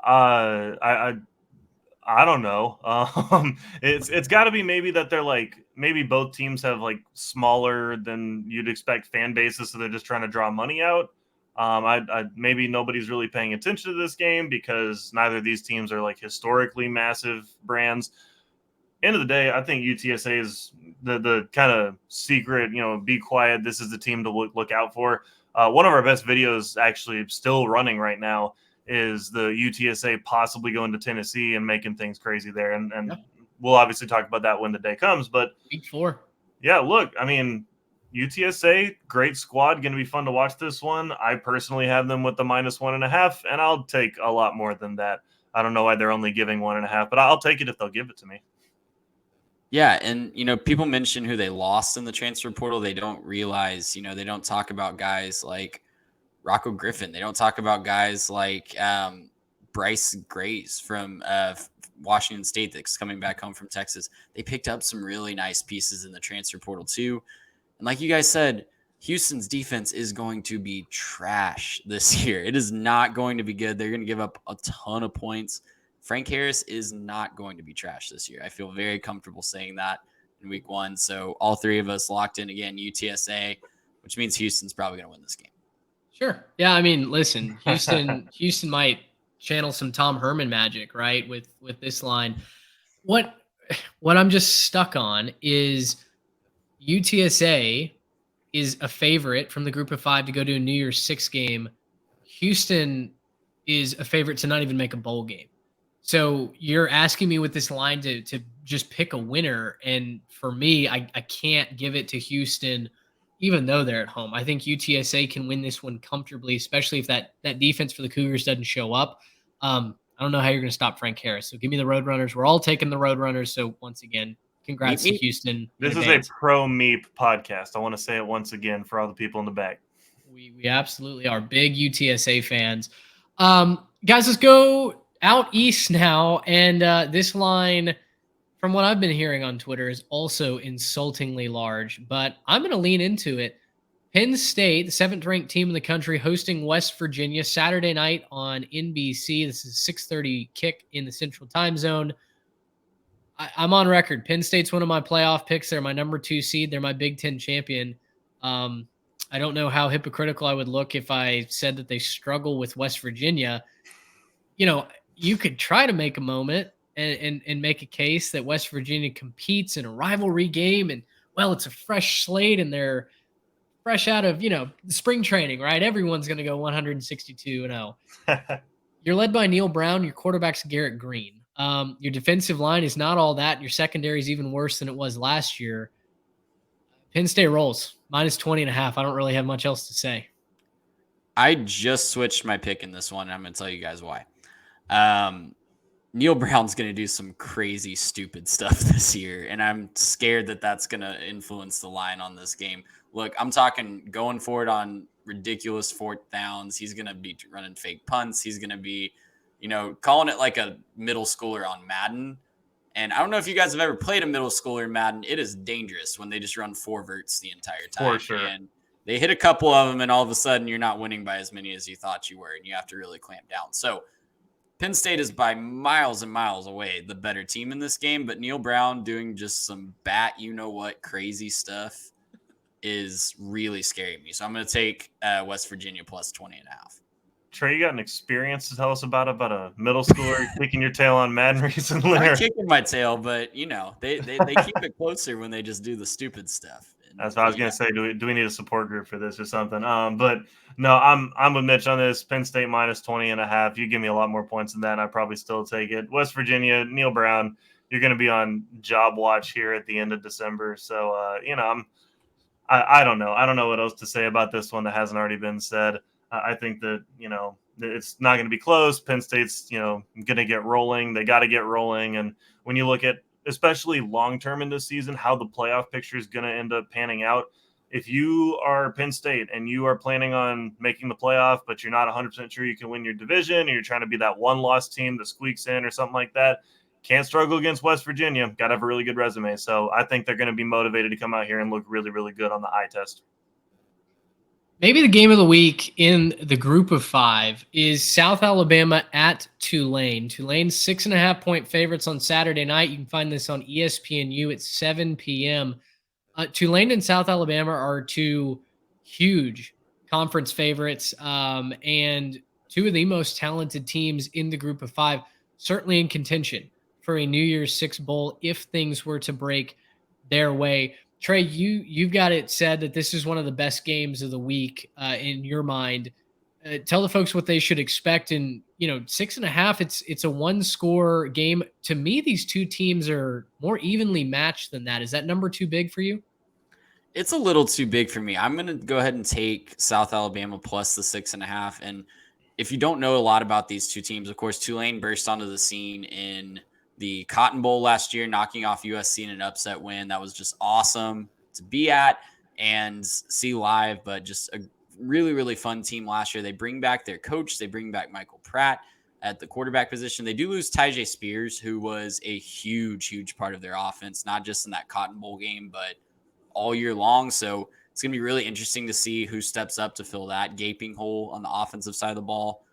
I don't know. It's got to be maybe that they're maybe both teams have smaller than you'd expect fan bases, so they're just trying to draw money out. Maybe nobody's really paying attention to this game because neither of these teams are historically massive brands. End of the day, I think UTSA is the kind of secret, be quiet. This is the team to look out for. One of our best videos actually still running right now is the UTSA possibly going to Tennessee and making things crazy there. And we'll obviously talk about that when the day comes, but week 4. Yeah, look, I mean, UTSA, great squad, going to be fun to watch this one. I personally have them with the -1.5, and I'll take a lot more than that. I don't know why they're only giving 1.5, but I'll take it if they'll give it to me. Yeah, and people mention who they lost in the transfer portal. They don't realize, they don't talk about guys like Rocco Griffin. They don't talk about guys like Bryce Grace from Washington State that's coming back home from Texas. They picked up some really nice pieces in the transfer portal too. And like you guys said, Houston's defense is going to be trash this year. It is not going to be good. They're going to give up a ton of points. Frank Harris is not going to be trash this year. I feel very comfortable saying that in week 1. So all three of us locked in again, UTSA, which means Houston's probably going to win this game. Sure. Yeah, I mean, listen, Houston might channel some Tom Herman magic, right? With this line. What I'm just stuck on is UTSA is a favorite from the group of 5 to go to a New Year's 6 game. Houston is a favorite to not even make a bowl game. So you're asking me with this line to just pick a winner. And for me, I can't give it to Houston, even though they're at home. I think UTSA can win this one comfortably, especially if that defense for the Cougars doesn't show up. I don't know how you're going to stop Frank Harris. So give me the Roadrunners. We're all taking the Roadrunners. So once again, congrats to Houston in This is advance. a pro Meep podcast. I want to say it once again for all the people in the back. We absolutely are big UTSA fans. Guys, let's go out east now. And this line, from what I've been hearing on Twitter, is also insultingly large, but I'm going to lean into it. Penn State, the 7th ranked team in the country, hosting West Virginia Saturday night on NBC. This is a 6:30 kick in the Central Time Zone. I'm on record. Penn State's one of my playoff picks. They're my number 2 seed. They're my Big Ten champion. I don't know how hypocritical I would look if I said that they struggle with West Virginia. You know, you could try to make a moment and make a case that West Virginia competes in a rivalry game, and well, it's a fresh slate and they're fresh out of, spring training, right? Everyone's going to go 162-0. You're led by Neil Brown. Your quarterback's Garrett Green. Your defensive line is not all that. Your secondary is even worse than it was last year. Penn State rolls -20.5. I don't really have much else to say. I just switched my pick in this one, and I'm going to tell you guys why. Neil Brown's going to do some crazy, stupid stuff this year, and I'm scared that that's going to influence the line on this game. Look, I'm talking going for it on ridiculous 4th downs. He's going to be running fake punts. He's going to be, calling it like a middle schooler on Madden. And I don't know if you guys have ever played a middle schooler in Madden. It is dangerous when they just run 4 verts the entire time. For sure. And they hit a couple of them, and all of a sudden you're not winning by as many as you thought you were, and you have to really clamp down. So Penn State is by miles and miles away the better team in this game, but Neil Brown doing just some crazy stuff is really scaring me. So I'm going to take West Virginia +20.5. Trey, you got an experience to tell us about a middle schooler kicking your tail on Madden recently? I'm kicking my tail, but they keep it closer when they just do the stupid stuff. That's what I was going to say. Do we need a support group for this or something? But no, I'm with Mitch on this. Penn State -20.5. You give me a lot more points than that, and I probably still take it. West Virginia, Neil Brown, you're going to be on job watch here at the end of December. So, I don't know. I don't know what else to say about this one that hasn't already been said. I think that, it's not going to be close. Penn State's, going to get rolling. They got to get rolling. And when you look at, especially long-term in this season, how the playoff picture is going to end up panning out, if you are Penn State and you are planning on making the playoff, but you're not 100% sure you can win your division, and you're trying to be that one-loss team that squeaks in or something like that, can't struggle against West Virginia. Got to have a really good resume. So I think they're going to be motivated to come out here and look really, really good on the eye test. Maybe the game of the week in the group of 5 is South Alabama at Tulane. Tulane's 6.5-point favorites on Saturday night. You can find this on ESPNU at 7 p.m. Tulane and South Alabama are 2 huge conference favorites and 2 of the most talented teams in the group of 5, certainly in contention for a New Year's Six bowl if things were to break their way. Trey, you've got it said that this is one of the best games of the week in your mind. Tell the folks what they should expect. And 6.5, it's a 1-score game. To me, these 2 teams are more evenly matched than that. Is that number too big for you? It's a little too big for me. I'm going to go ahead and take South Alabama plus the 6.5. And if you don't know a lot about these 2 teams, of course, Tulane burst onto the scene in the Cotton Bowl last year, knocking off USC in an upset win. That was just awesome to be at and see live, but just a really, really fun team last year. They bring back their coach. They bring back Michael Pratt at the quarterback position. They do lose Tyjae Spears, who was a huge, huge part of their offense, not just in that Cotton Bowl game, but all year long. So it's going to be really interesting to see who steps up to fill that gaping hole on the offensive side of the ball.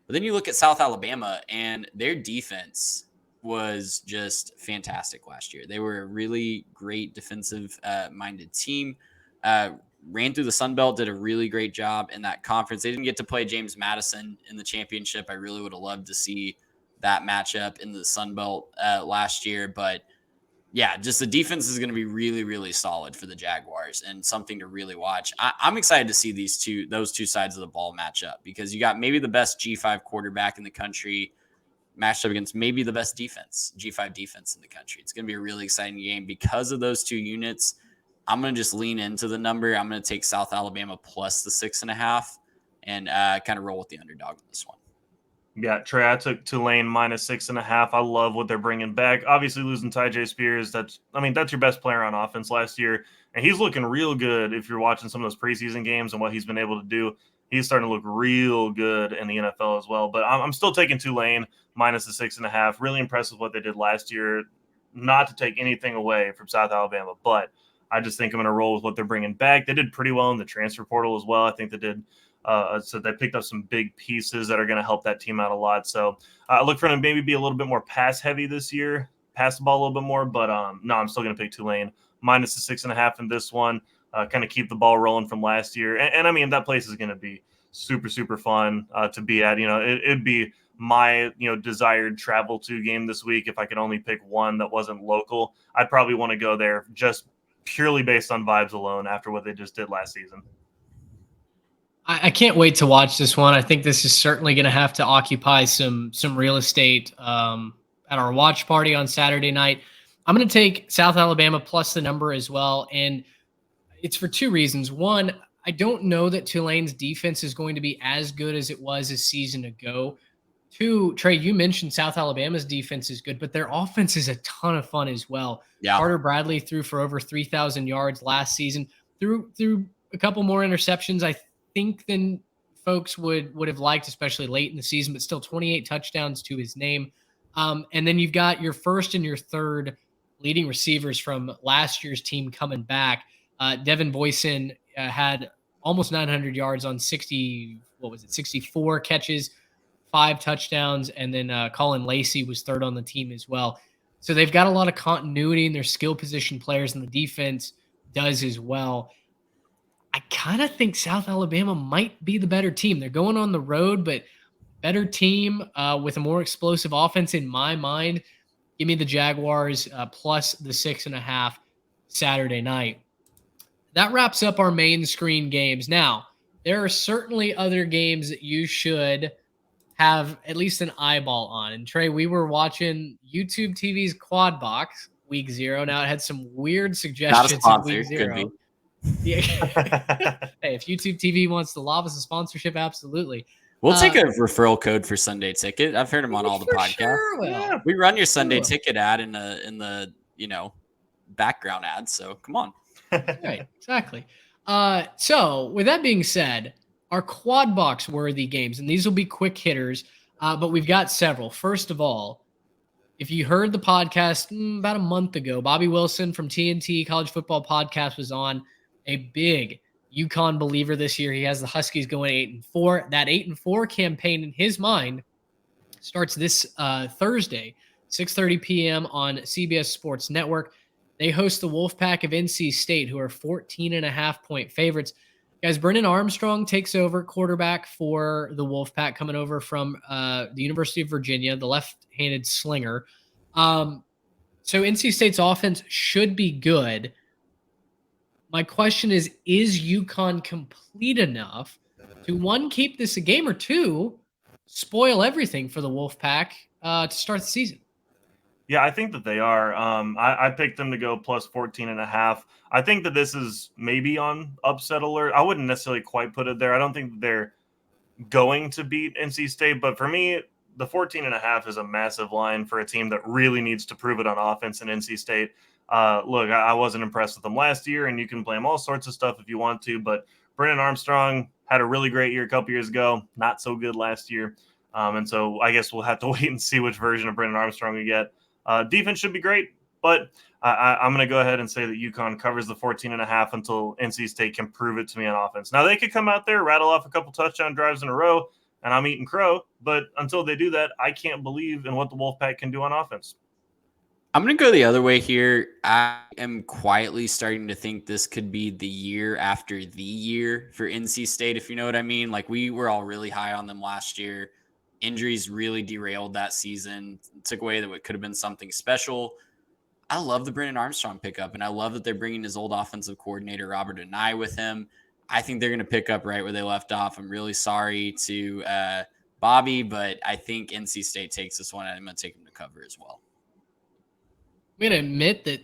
But then you look at South Alabama, and their defense was just fantastic last year. They were a really great defensive-minded team. Ran through the Sun Belt, did a really great job in that conference. They didn't get to play James Madison in the championship. I really would have loved to see that matchup in the Sun Belt last year. But, yeah, just the defense is going to be really, really solid for the Jaguars and something to really watch. I'm excited to see those two sides of the ball match up because you got maybe the best G5 quarterback in the country matched up against maybe the best G5 defense in the country. It's going to be a really exciting game because of those 2 units. I'm going to just lean into the number. I'm going to take South Alabama plus the 6.5 and kind of roll with the underdog in this one. Yeah, Trey, I took Tulane -6.5. I love what they're bringing back. Obviously, losing Ty J. Spears, that's your best player on offense last year, and he's looking real good. If you're watching some of those preseason games and what he's been able to do, he's starting to look real good in the NFL as well. But I'm still taking Tulane -6.5. Really impressed with what they did last year. Not to take anything away from South Alabama, but I just think I'm going to roll with what they're bringing back. They did pretty well in the transfer portal as well. I think they did. So they picked up some big pieces that are going to help that team out a lot. So I look for them to maybe be a little bit more pass heavy this year, pass the ball a little bit more. But no, I'm still going to pick Tulane -6.5 in this one. Kind of keep the ball rolling from last year. And I mean, that place is going to be super, super fun to be at. It'd be my desired travel to game this week. If I could only pick one that wasn't local, I'd probably want to go there just purely based on vibes alone after what they just did last season. I can't wait to watch this one. I think this is certainly going to have to occupy some real estate at our watch party on Saturday night. I'm going to take South Alabama plus the number as well, and it's for two reasons. One, I don't know that Tulane's defense is going to be as good as it was a season ago. Two, Trey, you mentioned South Alabama's defense is good, but their offense is a ton of fun as well. Yeah. Carter Bradley threw for over 3,000 yards last season. Threw a couple more interceptions, I think, than folks would have liked, especially late in the season, but still 28 touchdowns to his name. And then you've got your first and your third leading receivers from last year's team coming back. Devin Boyson had almost 900 yards on 64 catches, 5 touchdowns, and then Colin Lacey was third on the team as well. So they've got a lot of continuity in their skill position players, and the defense does as well. I kind of think South Alabama might be the better team. They're going on the road, but better team with a more explosive offense in my mind. Give me the Jaguars plus the 6.5 Saturday night. That wraps up our main screen games. Now, there are certainly other games that you should have at least an eyeball on. And Trey, we were watching YouTube TV's Quad Box week 0. Now, it had some weird suggestions in week 0. Yeah. Hey, if YouTube TV wants to lob us a sponsorship, absolutely. We'll take a referral code for Sunday Ticket. I've heard them on all the podcasts. Sure, yeah, we run your Sunday Ticket ad in the background ad. So come on. Right, exactly. So with that being said, our quad box worthy games, and these will be quick hitters, but we've got several. First of all, if you heard the podcast about a month ago, Bobby Wilson from TNT College Football Podcast was on. A big UConn believer this year. He has the Huskies going 8-4. That 8-4 campaign in his mind starts this Thursday, 6:30 p.m. on CBS Sports Network. They host the Wolfpack of NC State, who are 14.5-point favorites. Guys, Brennan Armstrong takes over quarterback for the Wolfpack, coming over from the University of Virginia, the left-handed slinger. So NC State's offense should be good. My question is UConn complete enough to, one, keep this a game, or two, spoil everything for the Wolfpack to start the season? Yeah, I think that they are. I picked them to go plus 14.5. I think that this is maybe on upset alert. I wouldn't necessarily quite put it there. I don't think that they're going to beat NC State, but for me, the 14.5 is a massive line for a team that really needs to prove it on offense in NC State. Look, I wasn't impressed with them last year, and you can blame all sorts of stuff if you want to, but Brennan Armstrong had a really great year a couple years ago, not so good last year. And so I guess we'll have to wait and see which version of Brennan Armstrong we get. Defense should be great, but I'm going to go ahead and say that UConn covers the 14.5 until NC State can prove it to me on offense. Now, they could come out there, rattle off a couple touchdown drives in a row, and I'm eating crow, but until they do that, I can't believe in what the Wolfpack can do on offense. I'm going to go the other way here. I am quietly starting to think this could be the year after the year for NC State, if you know what I mean. Like, we were all really high on them last year. Injuries really derailed that season, took away that it could have been something special. I love the Brennan Armstrong pickup, and I love that they're bringing his old offensive coordinator, Robert Anai, with him. I think they're going to pick up right where they left off. I'm really sorry to Bobby, but I think NC State takes this one, and I'm going to take them to cover as well. I'm going to admit that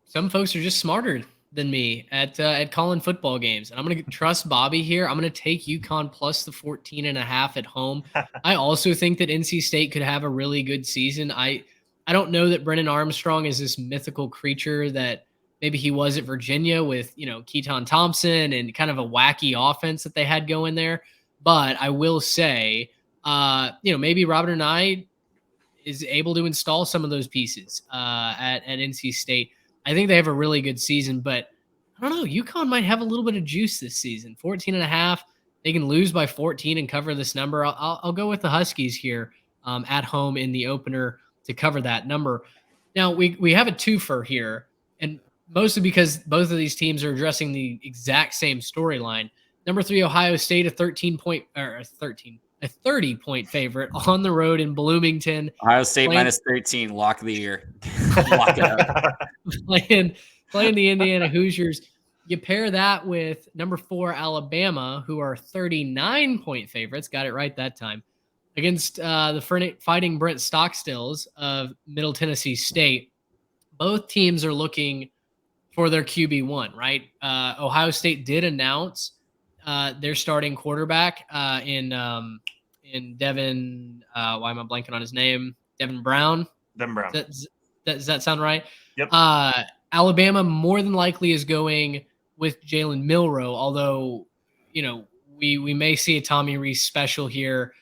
some folks are just smarter than me at calling football games, and I'm going to trust Bobby here. I'm going to take UConn plus the 14.5 at home. I also think that NC State could have a really good season. I don't know that Brennan Armstrong is this mythical creature that maybe he was at Virginia with, Keaton Thompson and kind of a wacky offense that they had going there. But I will say, maybe Robert and I is able to install some of those pieces at NC State. I think they have a really good season, but I don't know. UConn might have a little bit of juice this season. 14.5. They can lose by 14 and cover this number. I'll go with the Huskies here at home in the opener to cover that number. Now we have a twofer here, and mostly because both of these teams are addressing the exact same storyline. Number 3, Ohio State, a 30-point favorite on the road in Bloomington. Ohio State minus 13, lock of the year. Lock it up. playing the Indiana Hoosiers. You pair that with number 4, Alabama, who are 39-point favorites. Got it right that time. Against the Fighting Brent Stockstills of Middle Tennessee State. Both teams are looking for their QB1, right? Ohio State did announce their starting quarterback in Devin. Why am I blanking on his name? Devin Brown. Devin Brown. Does that sound right? Yep. Alabama more than likely is going with Jalen Milroe, although we may see a Tommy Rees special here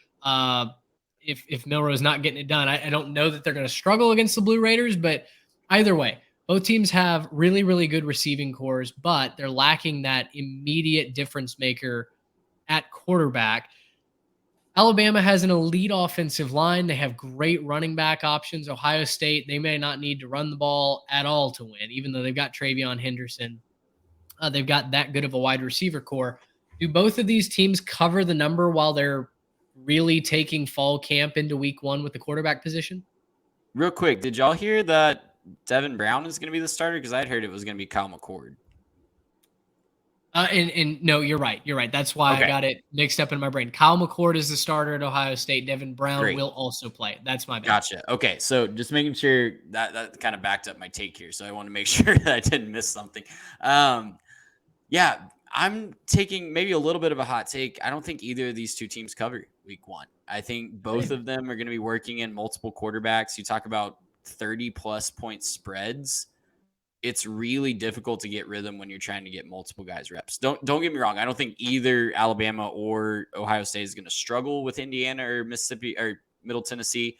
if Milroe is not getting it done. I don't know that they're going to struggle against the Blue Raiders, but either way, both teams have really, really good receiving cores, but they're lacking that immediate difference maker at quarterback. Alabama has an elite offensive line. They have great running back options. Ohio State, they may not need to run the ball at all to win, even though they've got Travion Henderson. They've got that good of a wide receiver core. Do both of these teams cover the number while they're really taking fall camp into week 1 with the quarterback position? Real quick, did y'all hear that Devin Brown is going to be the starter? Because I'd heard it was going to be Kyle McCord. And no, you're right. You're right. That's why I got it mixed up in my brain. Kyle McCord is the starter at Ohio State. Devin Brown will also play. That's my bad. Gotcha. Okay, so just making sure that kind of backed up my take here. So I want to make sure that I didn't miss something. Yeah, I'm taking maybe a little bit of a hot take. I don't think either of these two teams cover week 1. I think both of them are going to be working in multiple quarterbacks. You talk about 30-plus point spreads. It's really difficult to get rhythm when you're trying to get multiple guys reps. Don't get me wrong. I don't think either Alabama or Ohio State is going to struggle with Indiana or Mississippi or Middle Tennessee.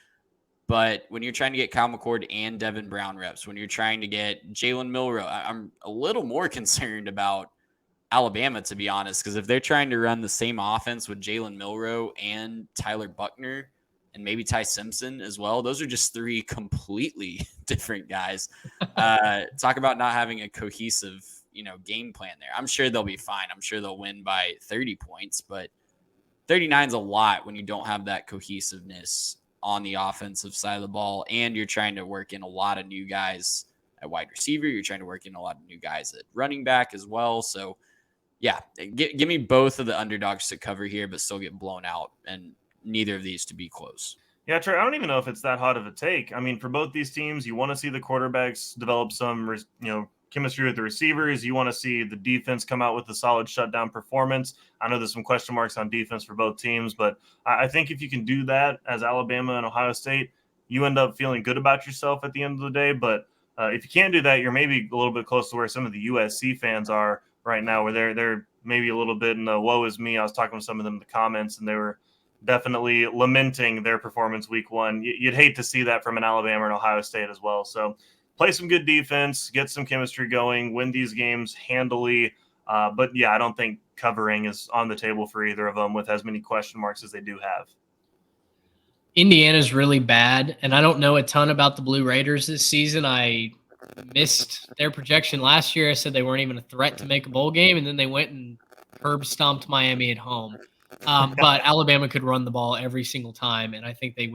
But when you're trying to get Kyle McCord and Devin Brown reps, when you're trying to get Jalen Milroe, I'm a little more concerned about Alabama, to be honest, because if they're trying to run the same offense with Jalen Milroe and Tyler Buckner and maybe Ty Simpson as well, those are just 3 completely different guys. Talk about not having a cohesive, game plan there. I'm sure they'll be fine. I'm sure they'll win by 30 points, but 39 is a lot when you don't have that cohesiveness on the offensive side of the ball, and you're trying to work in a lot of new guys at wide receiver. You're trying to work in a lot of new guys at running back as well. So, yeah, give me both of the underdogs to cover here, but still get blown out, and neither of these to be close. Yeah, Trey, I don't even know if it's that hot of a take. I mean, for both these teams, you want to see the quarterbacks develop some, chemistry with the receivers. You want to see the defense come out with a solid shutdown performance. I know there's some question marks on defense for both teams, but I think if you can do that as Alabama and Ohio State, you end up feeling good about yourself at the end of the day. But if you can't do that, you're maybe a little bit close to where some of the USC fans are right now, where they're maybe a little bit in the woe is me. I was talking to some of them in the comments, and they were definitely lamenting their performance week 1. You'd hate to see that from an Alabama and Ohio State as well. So play some good defense, get some chemistry going, win these games handily. But yeah, I don't think covering is on the table for either of them with as many question marks as they do have. Indiana's really bad, and I don't know a ton about the Blue Raiders this season. I missed their projection last year. I said they weren't even a threat to make a bowl game, and then they went and curb stomped Miami at home. But Alabama could run the ball every single time, and I think they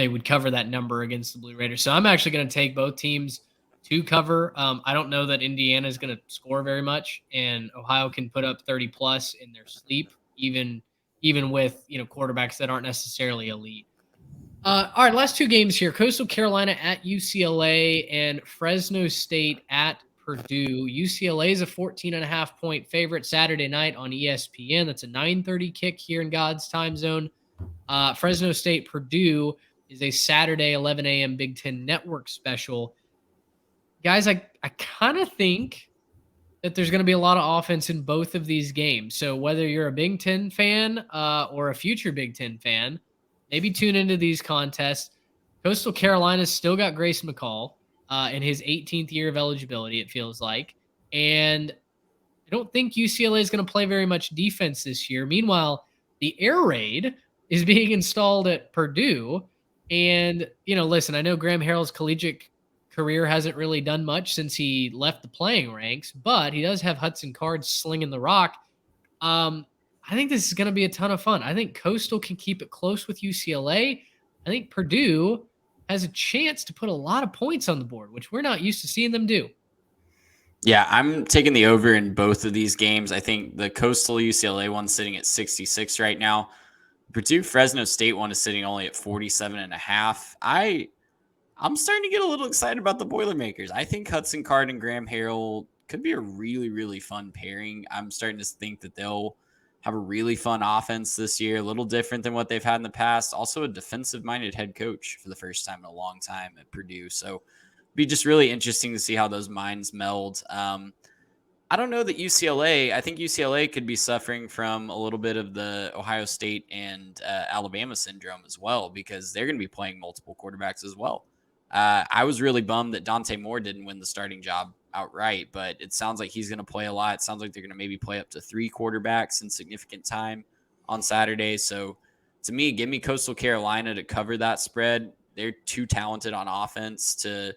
would cover that number against the Blue Raiders. So I'm actually going to take both teams to cover. I don't know that Indiana is going to score very much, and Ohio can put up 30 plus in their sleep, even with quarterbacks that aren't necessarily elite. All right, last 2 games here: Coastal Carolina at UCLA and Fresno State at Purdue. UCLA is a 14.5-point favorite Saturday night on ESPN. That's a 9:30 kick here in God's time zone. Fresno State, Purdue is a Saturday 11 a.m. Big Ten Network special. Guys, I kind of think that there's going to be a lot of offense in both of these games. So whether you're a Big Ten fan or a future Big Ten fan, maybe tune into these contests. Coastal Carolina's still got Grace McCall in his 18th year of eligibility, it feels like. And I don't think UCLA is going to play very much defense this year. Meanwhile, the air raid is being installed at Purdue. And, listen, I know Graham Harrell's collegiate career hasn't really done much since he left the playing ranks, but he does have Hudson Card slinging the rock. I think this is going to be a ton of fun. I think Coastal can keep it close with UCLA. I think Purdue has a chance to put a lot of points on the board, which we're not used to seeing them do. Yeah, I'm taking the over in both of these games. I think the Coastal UCLA one's sitting at 66 right now. Purdue Fresno State one is sitting only at 47.5. I'm starting to get a little excited about the Boilermakers. I think Hudson Card and Graham Harrell could be a really, really fun pairing. I'm starting to think that they'll have a really fun offense this year, a little different than what they've had in the past. Also a defensive-minded head coach for the first time in a long time at Purdue. So it'd be just really interesting to see how those minds meld. I don't know that I think UCLA could be suffering from a little bit of the Ohio State and Alabama syndrome as well, because they're going to be playing multiple quarterbacks as well. I was really bummed that Dante Moore didn't win the starting job outright, but it sounds like he's going to play a lot. It sounds like they're going to maybe play up to 3 quarterbacks in significant time on Saturday. So to me, give me Coastal Carolina to cover that spread. They're too talented on offense to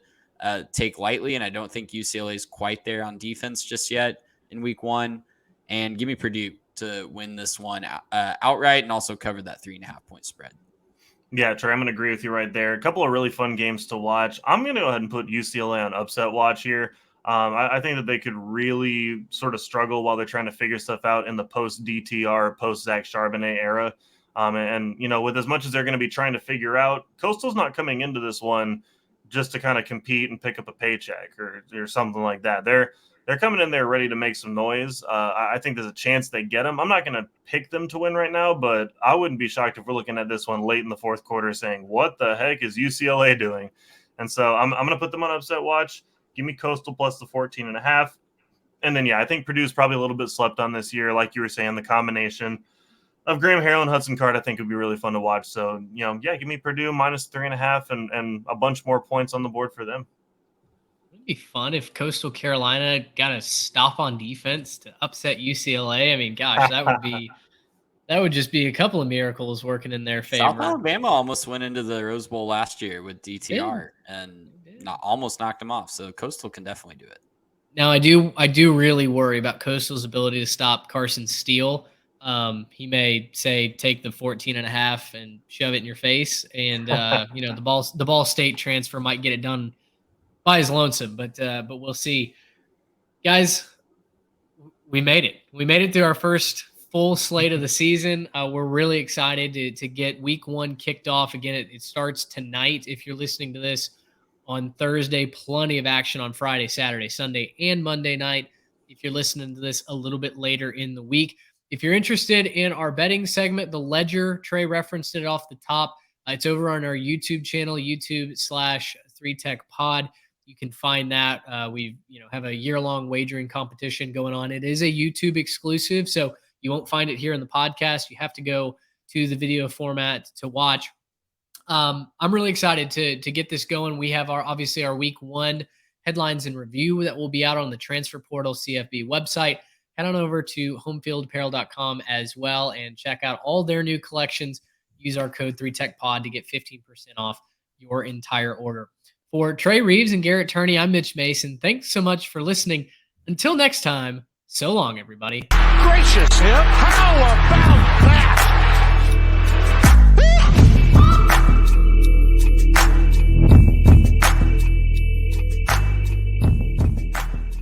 take lightly, and I don't think UCLA is quite there on defense just yet in week 1. And give me Purdue to win this one outright and also cover that 3.5-point spread. Yeah, Trey, I'm going to agree with you right there. A couple of really fun games to watch. I'm going to go ahead and put UCLA on upset watch here. I think that they could really sort of struggle while they're trying to figure stuff out in the post-DTR, post-Zach Charbonnet era. With as much as they're going to be trying to figure out, Coastal's not coming into this one just to kind of compete and pick up a paycheck or something like that. They're coming in there ready to make some noise. I think there's a chance they get them. I'm not going to pick them to win right now, but I wouldn't be shocked if we're looking at this one late in the fourth quarter saying, what the heck is UCLA doing? And so I'm going to put them on upset watch. Give me Coastal plus the 14.5. And then, I think Purdue's probably a little bit slept on this year. Like you were saying, the combination of Graham Harrell and Hudson Card, I think would be really fun to watch. So, give me Purdue minus 3.5 and a bunch more points on the board for them. It'd be fun if Coastal Carolina got a stop on defense to upset UCLA. I mean, gosh, that would just be a couple of miracles working in their favor. South Alabama almost went into the Rose Bowl last year with DTR and almost knocked them off. So Coastal can definitely do it. Now, I do really worry about Coastal's ability to stop Carson Steele. He may say, take the 14.5 and shove it in your face. And, the Ball State transfer might get it done by his lonesome, but we'll see. Guys, we made it. We made it through our first full slate of the season. We're really excited to get week 1 kicked off. Again, it starts tonight. If you're listening to this on Thursday, plenty of action on Friday, Saturday, Sunday, and Monday night. If you're listening to this a little bit later in the week, if you're interested in our betting segment, The Ledger, Trey referenced it off the top. It's over on our YouTube channel, YouTube/3TechPod. You can find that. We have a year-long wagering competition going on. It is a YouTube exclusive, so you won't find it here in the podcast. You have to go to the video format to watch. I'm really excited to get this going. We have obviously our week 1 headlines and review that will be out on the Transfer Portal CFB website. Head on over to homefieldapparel.com as well and check out all their new collections. Use our code 3TechPod to get 15% off your entire order. For Trey Reeves and Garrett Turney, I'm Mitch Mason. Thanks so much for listening. Until next time, so long, everybody. Gracious him. How about that?